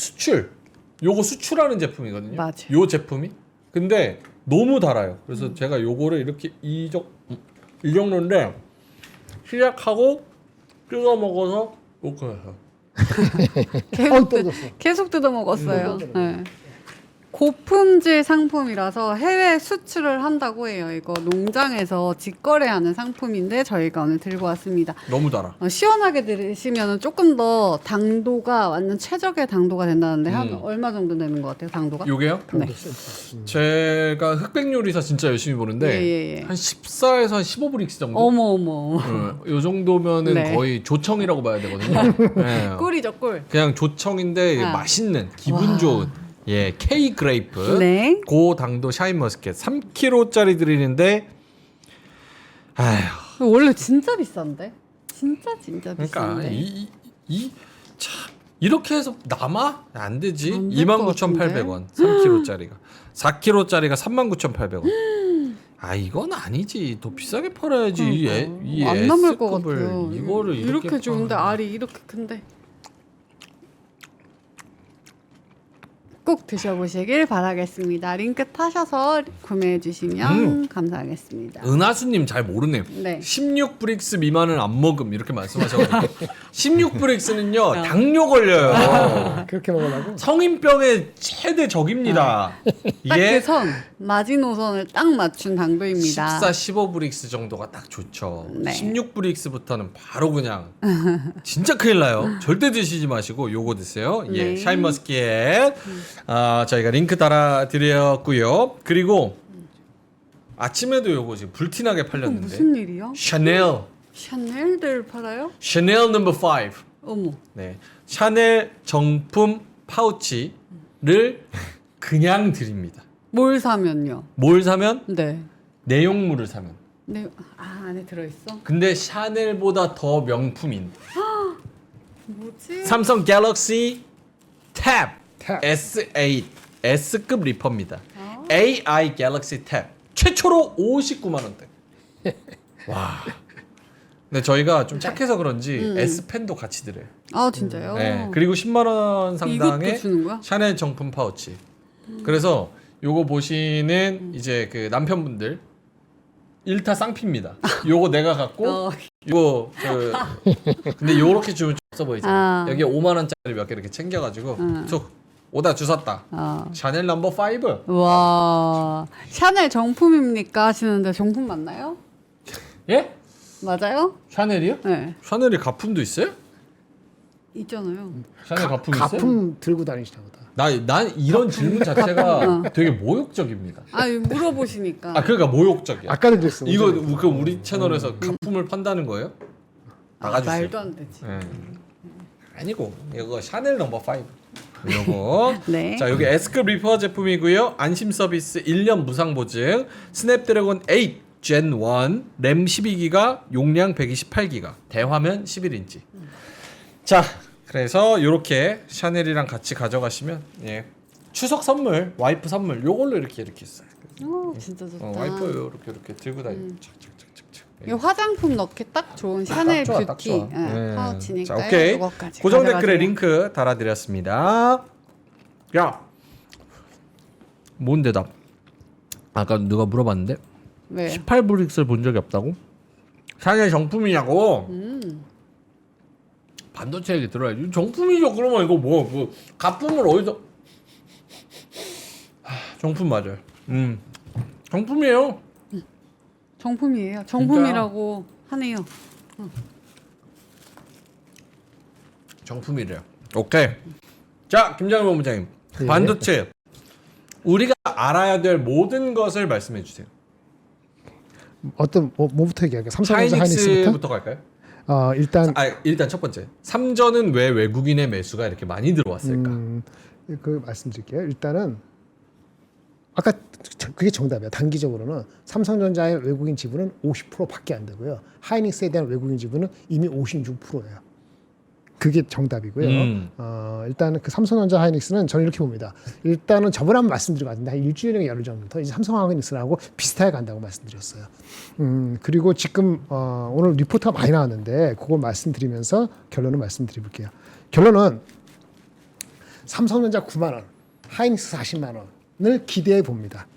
요거 수출하는 제품이거든요. 맞아. 요 제품이. 근데 너무 달아요. 그래서 제가 요거를 이렇게 이 정도인데 시작하고 뜯어 먹어서 이렇게 해서 계속 뜯어 먹었어요. 네. 고품질 상품이라서 해외 수출을 한다고 해요. 이거 농장에서 직거래하는 상품인데 저희가 오늘 들고 왔습니다. 너무 달아. 시원하게 드시면 조금 더 당도가 완전 최적의 당도가 된다는데 한 얼마 정도 되는 것 같아요, 당도가? 요게요? 네. 제가 흑백 요리사 진짜 열심히 보는데 예. 한 14에서 한 15브릭스 정도. 어머. 요 정도면은 네. 거의 조청이라고 봐야 되거든요. 네. 꿀이죠, 꿀. 그냥 조청인데 아. 맛있는 기분 와. 좋은 K 그레이프 네. 고당도 샤인머스켓 3kg짜리 드리는데 아휴 원래 진짜 비싼데? 진짜 그러니까 비싼데. 참 이렇게 해서 남아? 안 되지. 안될것 29,800원 3kg짜리가 4kg짜리가 39,800원 아 이건 아니지. 더 비싸게 팔아야지. 이 안 남을 것 S급을 같아요. 이거를 이렇게 좋은데 팔아. 알이 이렇게 큰데. 꼭 드셔보시길 바라겠습니다. 링크 타셔서 구매해 주시면 감사하겠습니다. 은하수님 잘 모르네요. 네. 16브릭스 미만은 안 먹음 이렇게 말씀하셔가지고 16브릭스는요 당뇨 걸려요. 그렇게 먹으려고. 성인병의 최대 적입니다. 딱 이게 그 선, 마지노선을 딱 맞춘 당도입니다. 14, 15브릭스 정도가 딱 좋죠. 네. 16브릭스부터는 바로 그냥 진짜 큰일 나요. 절대 드시지 마시고 요거 드세요. 예, 네. 샤인머스켓. 저희가 링크 달아드렸고요. 그리고 아침에도 요거 지금 불티나게 팔렸는데 무슨 일이요? 샤넬 샤넬들 팔아요? 샤넬 넘버 5. 어머. 네, 샤넬 정품 파우치를 그냥 드립니다. 뭘 사면요? 뭘 사면? 네. 내용물을 사면. 네. 안에 들어있어? 근데 샤넬보다 더 명품인 뭐지? 삼성 갤럭시 탭 탭. S8 S급 리퍼입니다. AI 갤럭시 탭 최초로 59만 원대. 와. 근데 저희가 좀 착해서 그런지 S 펜도 같이 드려요. 아 진짜요? 네. 그리고 10만 원 이것도 상당의 주는 거야? 샤넬 정품 파우치. 그래서 요거 보시는 이제 그 남편분들 일타 쌍피입니다. 요거 내가 갖고 어. 요거 근데 요렇게 주면 좀 없어 보이잖아. 아. 여기 5만 원짜리 몇 개 이렇게 챙겨가지고 툭 오다 주웠다. 샤넬 넘버 5. 와 샤넬 정품입니까 하시는데 정품 맞나요? 예? 맞아요? 샤넬이요? 네 샤넬이 가품도 있어요? 있잖아요. 샤넬 가품 있어요? 가품 들고 다니시나 보다. 난 이런 질문 자체가 되게 모욕적입니다. 아 물어보시니까. 그러니까 모욕적이야. 아까도 그랬어. 이거 그 우리 채널에서 가품을 판다는 거예요? 나가주세요. 말도 안 되지. 예. 아니고 이거 샤넬 넘버 5. 요거. 네. 자, 여기 S급 리퍼 제품이고요. 안심 서비스 1년 무상 보증. 스냅드래곤 8 Gen 1 램 12기가 용량 128기가 대화면 11인치. 자, 그래서 요렇게 샤넬이랑 같이 가져가시면 예. 추석 선물, 와이프 선물 요걸로 이렇게 있어요. 진짜 좋다. 와이프 이렇게 들고 다니고 착착착착착. 이 화장품 넣기 딱 좋은 샤넬 딱 좋아, 딱 뷰티 좋아. 파우치니까요. 자, 오케이. 이거까지 고정 댓글에 가져가세요. 링크 달아드렸습니다. 야, 뭔 대답? 아까 누가 물어봤는데 왜? 18브릭스를 본 적이 없다고? 샤넬 정품이냐고? 반도체 얘기 들어야지. 정품이죠. 그러면 이거 뭐 가품을 어디서? 정품 맞아요. 정품이에요. 정품이에요. 정품이라고 하네요. 정품이래요. 오케이. 자, 김장일 본부장님. 네. 반도체. 우리가 알아야 될 모든 것을 말씀해 주세요. 어떤 뭐부터 얘기할까요? 삼성전자 하이닉스부터? 하이닉스부터 갈까요? 일단 첫 번째. 삼전은 왜 외국인의 매수가 이렇게 많이 들어왔을까? 그 말씀드릴게요. 일단은 아까 그게 정답이야. 단기적으로는 삼성전자의 외국인 지분은 50%밖에 안 되고요. 하이닉스에 대한 외국인 지분은 이미 56%예요. 그게 정답이고요. 일단은 그 삼성전자 하이닉스는 저는 이렇게 봅니다. 일단은 저번에 한번 말씀드린 것 같은데 한 일주일에 열흘 전부터 이제 삼성 하이닉스하고 비슷하게 간다고 말씀드렸어요. 그리고 지금 오늘 리포트가 많이 나왔는데 그걸 말씀드리면서 결론을 말씀드려볼게요. 결론은 삼성전자 9만 원, 하이닉스 40만 원을 기대해 봅니다.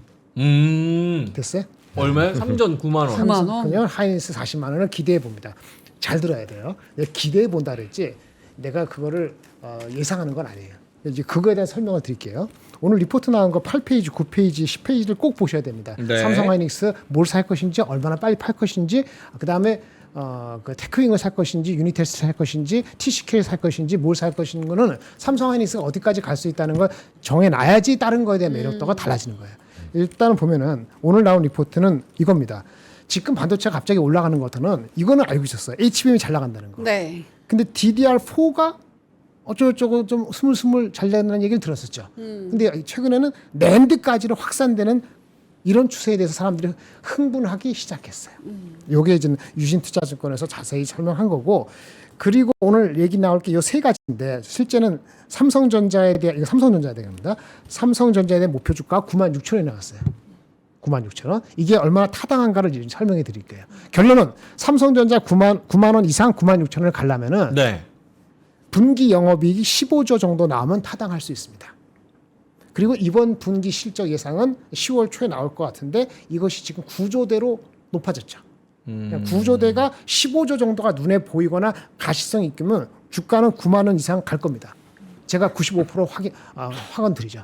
됐어요? 얼마요? 삼전 9만 원. 9만 원? 그냥 하이닉스 40만 원을 기대해 봅니다. 잘 들어야 돼요. 내가 기대해 본다 그랬지. 내가 그거를 예상하는 건 아니에요. 이제 그거에 대한 설명을 드릴게요. 오늘 리포트 나온 거 8페이지, 9페이지, 10페이지를 꼭 보셔야 됩니다. 네. 삼성 하이닉스 뭘 살 것인지, 얼마나 빨리 팔 것인지, 그다음에 그 테크윙을 살 것인지, 유니테스트 살 것인지, TCK를 살 것인지, 뭘 살 것인지는 삼성 하이닉스가 어디까지 갈 수 있다는 걸 정해놔야지 다른 거에 대한 매력도가 달라지는 거예요. 일단은 보면은 오늘 나온 리포트는 이겁니다. 지금 반도체가 갑자기 올라가는 것은 이거는 알고 있었어요. HBM이 잘 나간다는 거. 네. 근데 DDR4가 어쩌고저쩌고 좀 스물스물 잘 된다는 얘기를 들었었죠. 근데 최근에는 낸드까지로 확산되는 이런 추세에 대해서 사람들이 흥분하기 시작했어요. 요게 이제 유신투자증권에서 자세히 설명한 거고, 그리고 오늘 얘기 나올 게 요 세 가지인데 실제는 삼성전자에 대한, 이거 삼성전자에 대합니다. 삼성전자에 대한 목표 주가가 96,000원이 나왔어요. 96,000원. 이게 얼마나 타당한가를 이제 설명해 드릴게요. 결론은 삼성전자 9만 원 이상 96,000원을 가려면은 네. 분기 영업이익이 15조 정도 나오면 타당할 수 있습니다. 그리고 이번 분기 실적 예상은 10월 초에 나올 것 같은데 이것이 지금 구조대로 높아졌죠. 그냥 구조대가 15조 정도가 눈에 보이거나 가시성이 있으면 주가는 9만 원 이상 갈 겁니다. 제가 95% 확언 드리죠.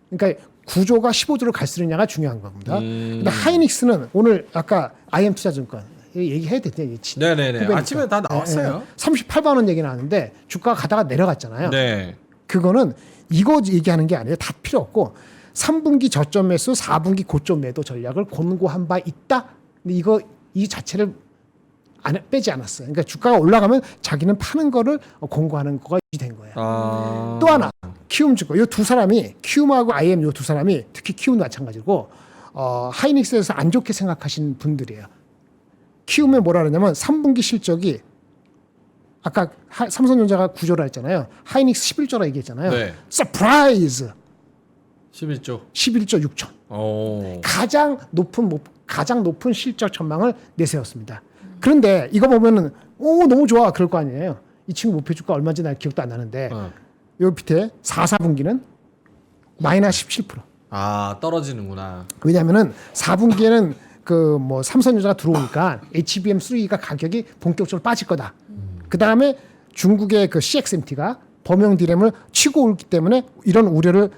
그러니까 구조가 15조로 갈 수 있느냐가 중요한 겁니다. 근데 하이닉스는 오늘 아까 IM투자증권 얘기해야 되죠. 네네네. 아침에 다 나왔어요. 38만 원 얘기 나왔는데 주가가 가다가 내려갔잖아요. 네. 그거는 이거 얘기하는 게 아니에요. 다 필요 없고 3분기 저점 매수, 4분기 고점 매도 전략을 권고한 바 있다. 근데 이 자체를 빼지 않았어요. 그러니까 주가가 올라가면 자기는 파는 거를 권고하는 거가 유지된 거예요. 또 하나 키움 증권 이 두 사람이 키움하고 IM 이 두 사람이 특히 키움도 마찬가지고 하이닉스에서 안 좋게 생각하신 분들이에요. 키움에 뭐라 그러냐면 3분기 실적이 아까 삼성전자가 9조라 했잖아요. 하이닉스 11조라 얘기했잖아요. 네. 서프라이즈 11조. 11조 6천. 오. 가장 높은 실적 전망을 내세웠습니다. 그런데 이거 보면은 너무 좋아 그럴 거 아니에요. 이 친구 목표 주가 얼마인지 날 기억도 안 나는데 요 밑에 4, 4분기는 마이너스 17%. 아, 떨어지는구나. 왜냐하면은 4분기에는 그 뭐 삼성전자가 들어오니까 HBM3가 가격이 본격적으로 빠질 거다. 그 다음에 중국의 그 CXMT가 범용 디램을 치고 올기 때문에 이런 우려를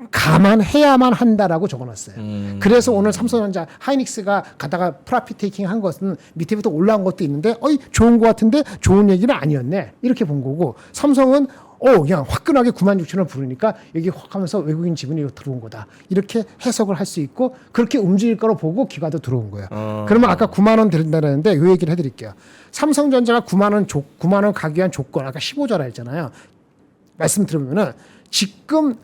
감안해야만 한다라고 적어놨어요. 그래서 오늘 삼성전자 하이닉스가 가다가 프라핏 테이킹 한 것은 밑에부터 올라온 것도 있는데 좋은 것 같은데 좋은 얘기는 아니었네 이렇게 본 거고, 삼성은 그냥 화끈하게 96,000원 부르니까 여기 확 하면서 외국인 지분이 들어온 거다 이렇게 해석을 할 수 있고 그렇게 움직일 거로 보고 기관도 들어온 거예요. 그러면 아까 9만 원 드린다는데 이 얘기를 해드릴게요. 삼성전자가 9만 원 가기 위한 조건 아까 15조라 했잖아요. 말씀 들으면은 지금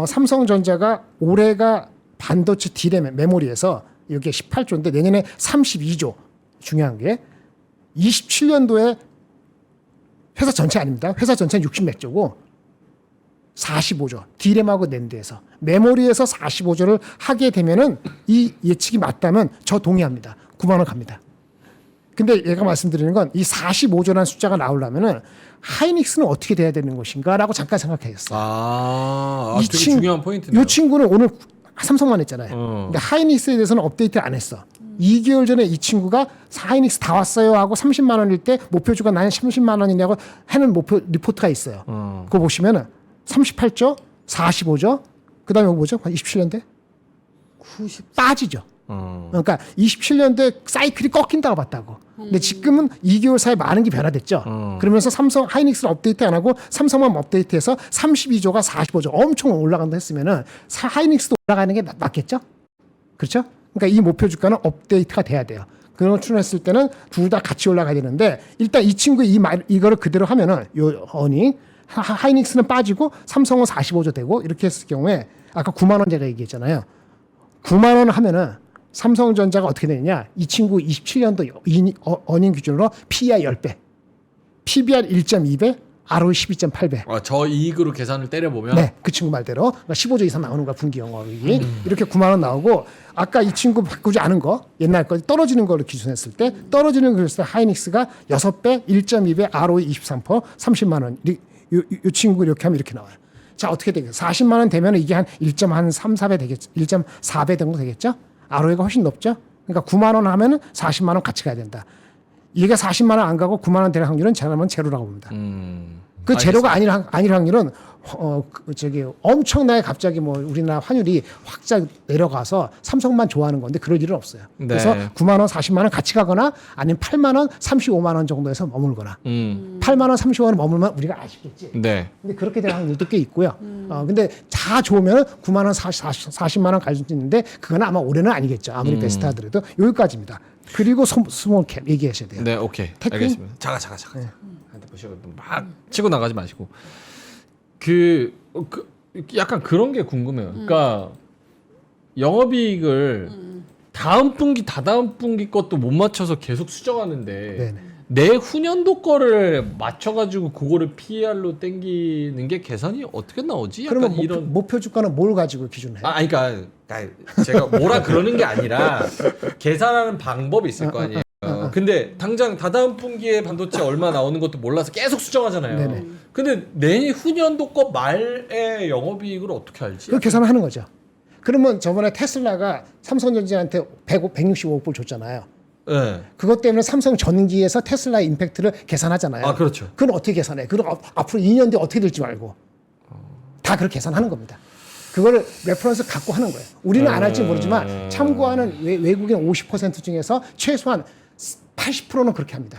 삼성전자가 올해가 반도체 디램 메모리에서 여기에 18조인데 내년에 32조. 중요한 게 27년도에 회사 전체 아닙니다. 회사 전체는 60몇 조고 45조. 디램하고 낸드에서 메모리에서 45조를 하게 되면은 이 예측이 맞다면 저 동의합니다. 9만 원 갑니다. 근데 얘가 말씀드리는 건 이 45조라는 숫자가 나오려면은 하이닉스는 어떻게 돼야 되는 것인가라고 잠깐 생각했어요. 되게 중요한 포인트네요. 이 친구는 오늘 삼성만 했잖아요. 근데 하이닉스에 대해서는 업데이트를 안 했어. 2개월 전에 이 친구가 하이닉스 다 왔어요 하고 30만 원일 때 목표주가 나는 30만 원이냐고 하는 목표 리포트가 있어요. 그거 보시면은 38조, 45조, 그다음에 뭐죠? 27년대 90. 빠지죠. 그러니까 27년도에 사이클이 꺾인다고 봤다고. 근데 지금은 2개월 사이에 많은 게 변화됐죠. 그러면서 삼성 하이닉스를 업데이트 안 하고 삼성만 업데이트해서 32조가 45조 엄청 올라간다 했으면은 하이닉스도 올라가는 게 맞겠죠? 그렇죠? 그러니까 이 목표 주가는 업데이트가 돼야 돼요. 그런 걸 추론했을 때는 둘 다 같이 올라가야 되는데 일단 이 친구 이거를 그대로 하면은 요 어닝 하이닉스는 빠지고 삼성은 45조 되고 이렇게 했을 경우에 아까 9만 원 제가 얘기했잖아요. 9만 원 하면은 삼성전자가 어떻게 되느냐? 이 친구 27년도 어닝 기준으로 PER 10배, PBR 1.2배, ROE 12.8배. 저 이익으로 계산을 때려보면 네, 그 친구 말대로 그러니까 15조 이상 나오는 거야 분기 영업이익이 이렇게 9만 원 나오고 아까 이 친구 바꾸지 않은 거 옛날 거 떨어지는 걸로 기준했을 때 떨어지는 거 했을 때 하이닉스가 6배, 1.2배, ROE 23%, 30만 원. 이 친구 이렇게 하면 이렇게 나와요. 자 어떻게 되겠어요? 40만 원 되면 이게 한 1.3, 4배 되겠죠? 1.4배 정도 되겠죠? ROE가 훨씬 높죠? 그러니까 9만 원 하면은 40만 원 같이 가야 된다. 얘가 40만 원 안 가고 9만 원 될 확률은 제가면 제로라고 봅니다. 그 제로가 아닐 확률은 엄청나게 갑자기 뭐 우리나라 환율이 확 내려가서 삼성만 좋아하는 건데 그럴 일은 없어요. 네. 그래서 9만 원, 40만 원 같이 가거나 아니면 8만 원, 35만 원 정도에서 머물거나 8만 원, 35만 원 머물면 우리가 아쉽겠지. 네. 근데 그렇게 될 확률도 꽤 있고요. 근데 다 좋으면 9만 원, 40만 원 갈 수 있는데 그건 아마 올해는 아니겠죠. 아무리 베스트 하더라도 여기까지입니다. 그리고 스몰 캡 얘기하셔야 돼요. 네, 오케이. 테크인? 알겠습니다. 잠깐. 한테 보시고 막 치고 나가지 마시고. 그 약간 그런 게 궁금해요. 그러니까 영업이익을 다음 분기, 다다음 분기 것도 못 맞춰서 계속 수정하는데 네네. 내후년도 거를 맞춰가지고 그거를 PER로 땡기는 게 계산이 어떻게 나오지? 약간 그러면 이런. 목표 주가는 뭘 가지고 기준해요? 그러니까 제가 뭐라 그러는 게 아니라 계산하는 방법이 있을 거 아니에요. 근데 당장 다다음 분기에 반도체 얼마 나오는 것도 몰라서 계속 수정하잖아요. 네네. 근데 내후년도 거 말에 영업이익을 어떻게 알지? 그 계산을 하는 거죠. 그러면 저번에 테슬라가 삼성전자한테 165억 불 줬잖아요. 네. 그것 때문에 삼성 전기에서 테슬라의 임팩트를 계산하잖아요. 그렇죠. 그건 어떻게 계산해? 그럼 앞으로 2년 뒤에 어떻게 될지 알고 다 그렇게 계산하는 겁니다. 그거를 레퍼런스 갖고 하는 거예요. 우리는 안 할지 모르지만 참고하는 외국인 50% 중에서 최소한 80%는 그렇게 합니다.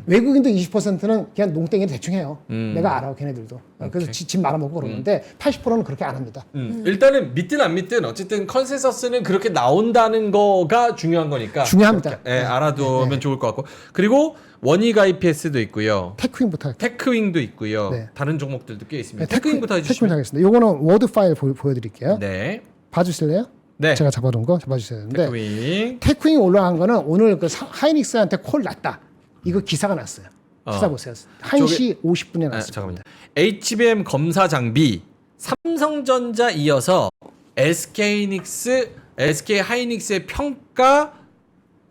외국인도 20%는 그냥 농땡이 대충 해요. 내가 알아, 걔네들도. 그래서 집 말아먹고 그러는데 80%는 그렇게 안 합니다. 일단은 믿든 안 믿든 어쨌든 컨센서스는 그렇게 나온다는 거가 중요한 거니까 중요합니다. 그렇게, 알아두면 좋을 것 같고 그리고 원익 IPS도 있고요. 테크윙부터 할게요. 테크윙도 있고요. 네. 다른 종목들도 꽤 있습니다. 테크윙부터 테크윙 해주시면. 하겠습니다. 요거는 워드 파일 보여드릴게요. 네. 봐주실래요? 네. 제가 잡아둔 거 잡아주셔야 되는데 테크윙. 테크윙이 올라간 거는 오늘 그 하이닉스한테 콜 났다. 이거 기사가 났어요. 기사 보세요. 1시 50분에 났어요. 잠깐만요. HBM 검사 장비 삼성전자 이어서 SK 하이닉스의 평가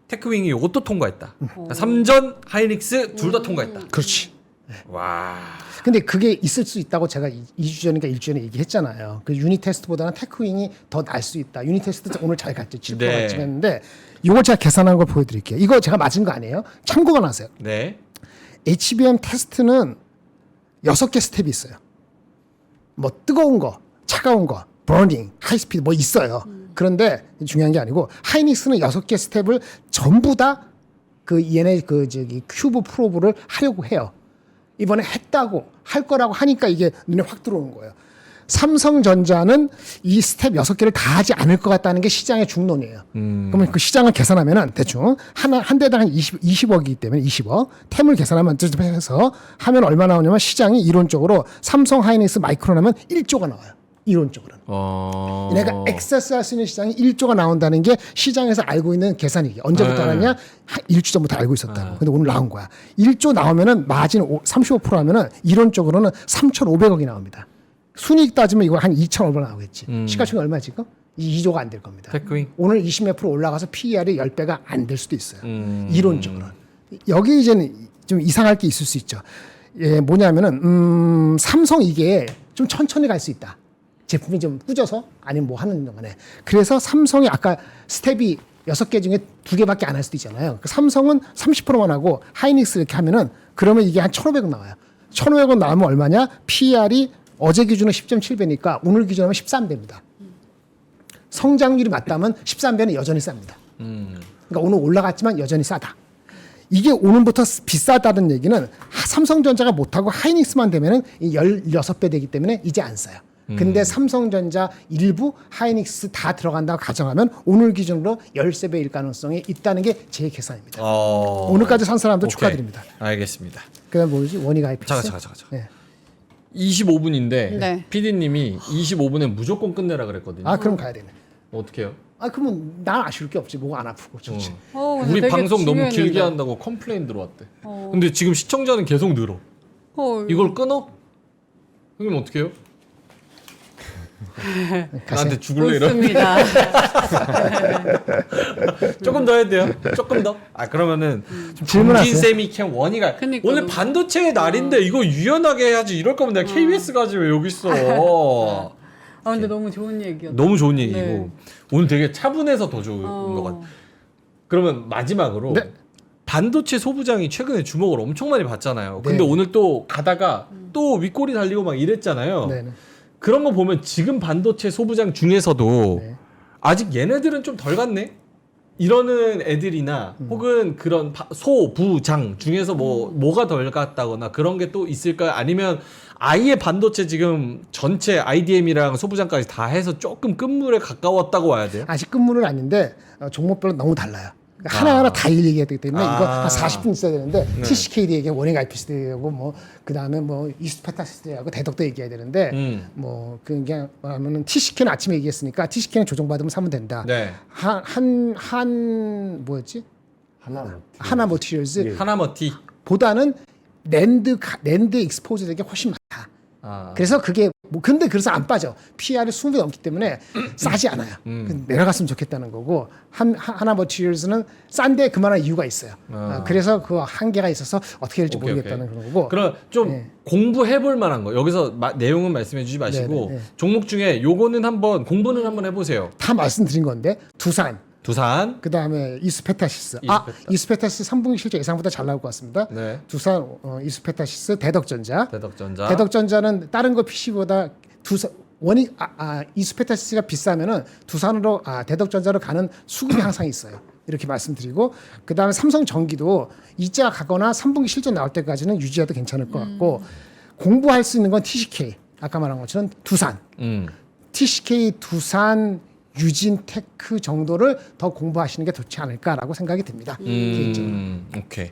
테크윙이 이것도 통과했다. 그러니까 삼전 하이닉스 둘 다 통과했다. 그렇지. 와. 근데 그게 있을 수 있다고 제가 2주 전인가 1주 전에 얘기했잖아요. 그 유닛 테스트보다는 테크윙이 더 날 수 있다. 유닛 테스트 오늘 잘 갔죠. 7% 네. 같이 했는데 이걸 제가 계산한 걸 보여드릴게요. 이거 제가 맞은 거 아니에요? 참고가 나세요. 네. HBM 테스트는 6개 스텝이 있어요. 뭐 뜨거운 거, 차가운 거, 버닝, 하이스피드 뭐 있어요. 그런데 중요한 게 아니고 하이닉스는 6개 스텝을 전부 다 그 얘네 큐브 프로브를 하려고 해요. 이번에 했다고 할 거라고 하니까 이게 눈에 확 들어오는 거예요. 삼성전자는 이 스텝 6개를 다 하지 않을 것 같다는 게 시장의 중론이에요. 그러면 그 시장을 계산하면은 대충 한 대당 한 20억이기 때문에 20억 템을 계산하면 해서 하면 얼마 나오냐면 시장이 이론적으로 삼성 하이닉스 마이크론 하면 1조가 나와요. 이론적으로는. 얘네가 액세스 할 수 있는 시장이 1조가 나온다는 게 시장에서 알고 있는 계산이기. 언제부터 알았냐? 1주 전부터 알고 있었다고. 근데 오늘 나온 거야. 1조 나오면은 마진 35% 하면은 이론적으로는 3,500억이 나옵니다. 순이익 따지면 이거 한 2,500억 나오겠지. 시가총액 얼마 지금? 2조가 안 될 겁니다. 테크윙. 오늘 20몇 프로 올라가서 PER이 10배가 안 될 수도 있어요. 이론적으로는. 여기 이제는 좀 이상할 게 있을 수 있죠. 예, 뭐냐면은 삼성 이게 좀 천천히 갈 수 있다. 제품이 좀 꾸져서 아니면 뭐 하는 동안에. 그래서 삼성이 아까 스텝이 6개 중에 2개밖에 안 할 수도 있잖아요. 삼성은 30%만 하고 하이닉스 이렇게 하면은 그러면 이게 한 1,500원 나와요. 1,500원 나오면 얼마냐? PER이 어제 기준으로 10.7배니까 오늘 기준으로 하면 13배입니다. 성장률이 맞다면 13배는 여전히 쌉니다. 그러니까 오늘 올라갔지만 여전히 싸다. 이게 오늘부터 비싸다는 얘기는 삼성전자가 못하고 하이닉스만 되면은 16배 되기 때문에 이제 안 싸요. 근데 삼성전자 일부 하이닉스 다 들어간다고 가정하면 오늘 기준으로 13배일 가능성이 있다는 게 제 계산입니다. 오늘까지 산 사람도 오케이. 축하드립니다. 알겠습니다. 그다음 뭐지? 원익 IPS. 잠깐. 네. 25분인데 네. PD님이 25분에 무조건 끝내라 그랬거든요. 아 그럼 가야 되네. 어떻게 해요? 아 그러면 난 아쉬울 게 없지. 목 안 아프고 좋지. 근데 우리 되게 방송 너무 중요했는데. 길게 한다고 컴플레인 들어왔대. 근데 지금 시청자는 계속 늘어. 이걸 끊어? 그럼 어떻게 해요? 나한테 죽을래 이러. 좋습니다. 조금 더 해야 돼요. 조금 더. 아 그러면은 질문하세요. 쌤이 캠 원이가 그러니까. 오늘 반도체의 날인데 이거 유연하게 해야지. 이럴 거면 내가 KBS 가지 왜 여기 있어? 아 근데 너무 좋은 얘기였다. 너무 좋은 얘기고 네. 오늘 되게 차분해서 더 좋은 것 같아. 그러면 마지막으로 네. 반도체 소부장이 최근에 주목을 엄청 많이 받잖아요. 근데 네. 오늘 또 가다가 또 윗골이 달리고 막 이랬잖아요. 네네. 그런 거 보면 지금 반도체 소부장 중에서도 네. 아직 얘네들은 좀 덜 갔네? 이러는 애들이나 혹은 그런 소부장 중에서 뭐가 덜 갔다거나 그런 게 또 있을까요? 아니면 아예 반도체 지금 전체 IDM이랑 소부장까지 다 해서 조금 끝물에 가까웠다고 와야 돼요? 아직 근무는 아닌데 종목별로 너무 달라요. 그러니까 하나하나 다 얘기해야 되기 때문에 이거 한 40분 있어야 되는데 TCKD 얘기, 원익 IPS 얘기하고 뭐 그다음에 뭐 이스페타시스 얘기하고 대덕도 얘기해야 되는데 뭐 그냥 하면은 TCK는 아침에 얘기했으니까 TCK는 조정받으면 사면 된다. 네. 한 뭐였지? 하나 머티리얼즈 하나머티. 보다는 랜드 익스포즈 되게 훨씬 많다. 그래서 그게 뭐 근데 그래서 안 빠져. PR이 20배 넘기 때문에 싸지 않아요. 내려갔으면 좋겠다는 거고 하나 머티리얼즈는 싼데 그만한 이유가 있어요. 그래서 그 한계가 있어서 어떻게 될지 오케이, 모르겠다는 그런 거고. 그럼 좀 네. 공부해볼 만한 거 내용은 말씀해 주지 마시고 네, 네. 종목 중에 요거는 한번 공부는 한번 해보세요. 다 말씀드린 건데 두산 두산. 그 다음에 이스페타시스. 이스페타시스 3분기 실적 예상보다 잘 나올 것 같습니다. 네. 두산, 이스페타시스, 대덕전자. 대덕전자. 대덕전자는 다른 거 PC보다 이스페타시스가 비싸면은 두산으로 대덕전자로 가는 수급이 항상 있어요. 이렇게 말씀드리고 그 다음에 삼성전기도 이자 가거나 3분기 실적 나올 때까지는 유지해도 괜찮을 것 같고 공부할 수 있는 건 TCK 아까 말한 것처럼 두산, TCK, 두산, 유진테크 정도를 더 공부하시는 게 좋지 않을까라고 생각이 듭니다. 개인적으로. 오케이.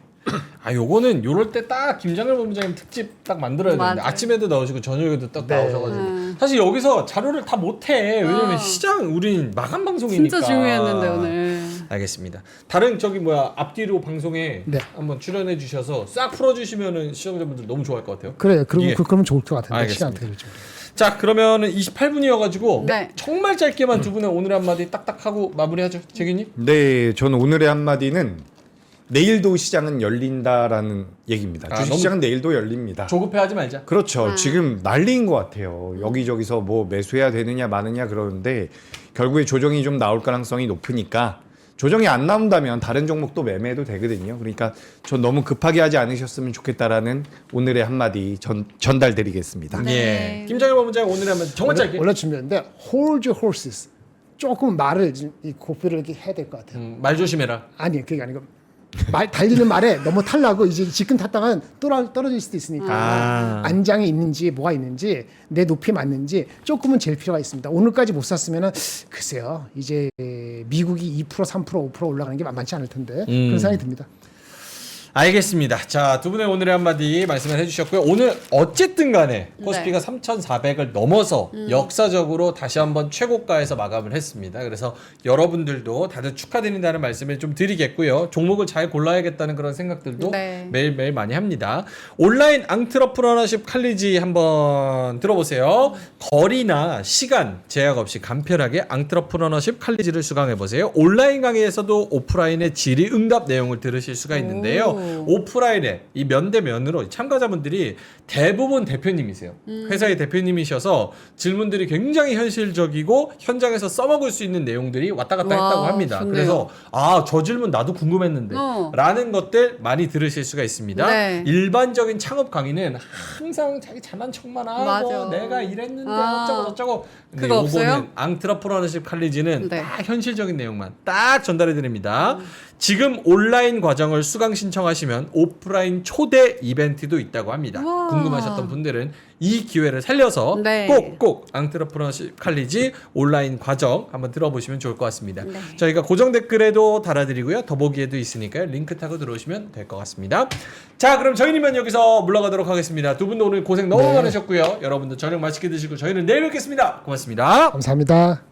요거는 요럴 때 딱 김장렬 본부장님 특집 딱 만들어야 되는데 맞아요. 아침에도 나오시고 저녁에도 딱 네. 나오셔가지고 사실 여기서 자료를 다 못해. 왜냐면 시장 우린 마감 방송이니까. 진짜 중요했는데 오늘. 알겠습니다. 다른 앞뒤로 방송에 네. 한번 출연해 주셔서 싹 풀어주시면은 시청자분들 너무 좋아할 것 같아요. 그래요. 예. 그러면 좋을 것 같은데 알겠습니다. 시간 어떻게 될지. 자 그러면은 28분이어가지고 네. 정말 짧게만 두 분의 오늘의 한마디 딱딱하고 마무리하죠. 재균님. 네, 저는 오늘의 한마디는 내일도 시장은 열린다라는 얘기입니다. 주식시장은 내일도 열립니다. 조급해하지 말자. 그렇죠. 지금 난리인 것 같아요. 여기저기서 뭐 매수해야 되느냐 마느냐 그러는데 결국에 조정이 좀 나올 가능성이 높으니까 조정이 안 나온다면 다른 종목도 매매해도 되거든요. 그러니까 전 너무 급하게 하지 않으셨으면 좋겠다라는 오늘의 한마디 전달드리겠습니다. 네. 예. 김장렬 본부장 오늘의 한마디 정말 짧게. 원래 준비했는데 hold your horses. 조금 말을 이 고삐를 이렇게 해야 될 것 같아요. 말 조심해라. 아니 그게 아니고 달리는 말에 너무 탈라고 이제 지금 탔다가는 떨어질 수도 있으니까 안장이 있는지 뭐가 있는지 내 높이에 맞는지 조금은 잴 필요가 있습니다. 오늘까지 못 샀으면은 글쎄요 이제 미국이 2% 3% 5% 올라가는 게 만만치 않을 텐데 그런 생각이 듭니다. 알겠습니다. 자, 두 분의 오늘의 한마디 말씀을 해주셨고요. 오늘 어쨌든 간에 코스피가 네. 3,400을 넘어서 역사적으로 다시 한번 최고가에서 마감을 했습니다. 그래서 여러분들도 다들 축하드린다는 말씀을 좀 드리겠고요. 종목을 잘 골라야겠다는 그런 생각들도 네. 매일매일 많이 합니다. 온라인 앙트러프러너십 칼리지 한번 들어보세요. 거리나 시간 제약 없이 간편하게 앙트러프러너십 칼리지를 수강해보세요. 온라인 강의에서도 오프라인의 질의응답 내용을 들으실 수가 있는데요. 오프라인에 이 면대면으로 참가자분들이 대부분 대표님이세요. 회사의 대표님이셔서 질문들이 굉장히 현실적이고 현장에서 써먹을 수 있는 내용들이 왔다 갔다 와, 했다고 합니다. 좋네요. 그래서 저 질문 나도 궁금했는데 라는 것들 많이 들으실 수가 있습니다. 네. 일반적인 창업 강의는 항상 자기 잘난 척만 하고 맞아. 내가 이랬는데 아. 어쩌고 저쩌고. 근데 그거 없어요? 요거는 앙트러프러너십 칼리지는 네. 딱 현실적인 내용만 딱 전달해 드립니다. 지금 온라인 과정을 수강 신청하시면 오프라인 초대 이벤트도 있다고 합니다. 우와. 궁금하셨던 분들은 이 기회를 살려서 네. 꼭 앙트러프러너십 칼리지 온라인 과정 한번 들어보시면 좋을 것 같습니다. 네. 저희가 고정 댓글에도 달아드리고요. 더보기에도 있으니까요. 링크 타고 들어오시면 될 것 같습니다. 자, 그럼 저희는 여기서 물러가도록 하겠습니다. 두 분도 오늘 고생 너무 많으셨고요. 여러분도 저녁 맛있게 드시고 저희는 내일 뵙겠습니다. 고맙습니다. 감사합니다.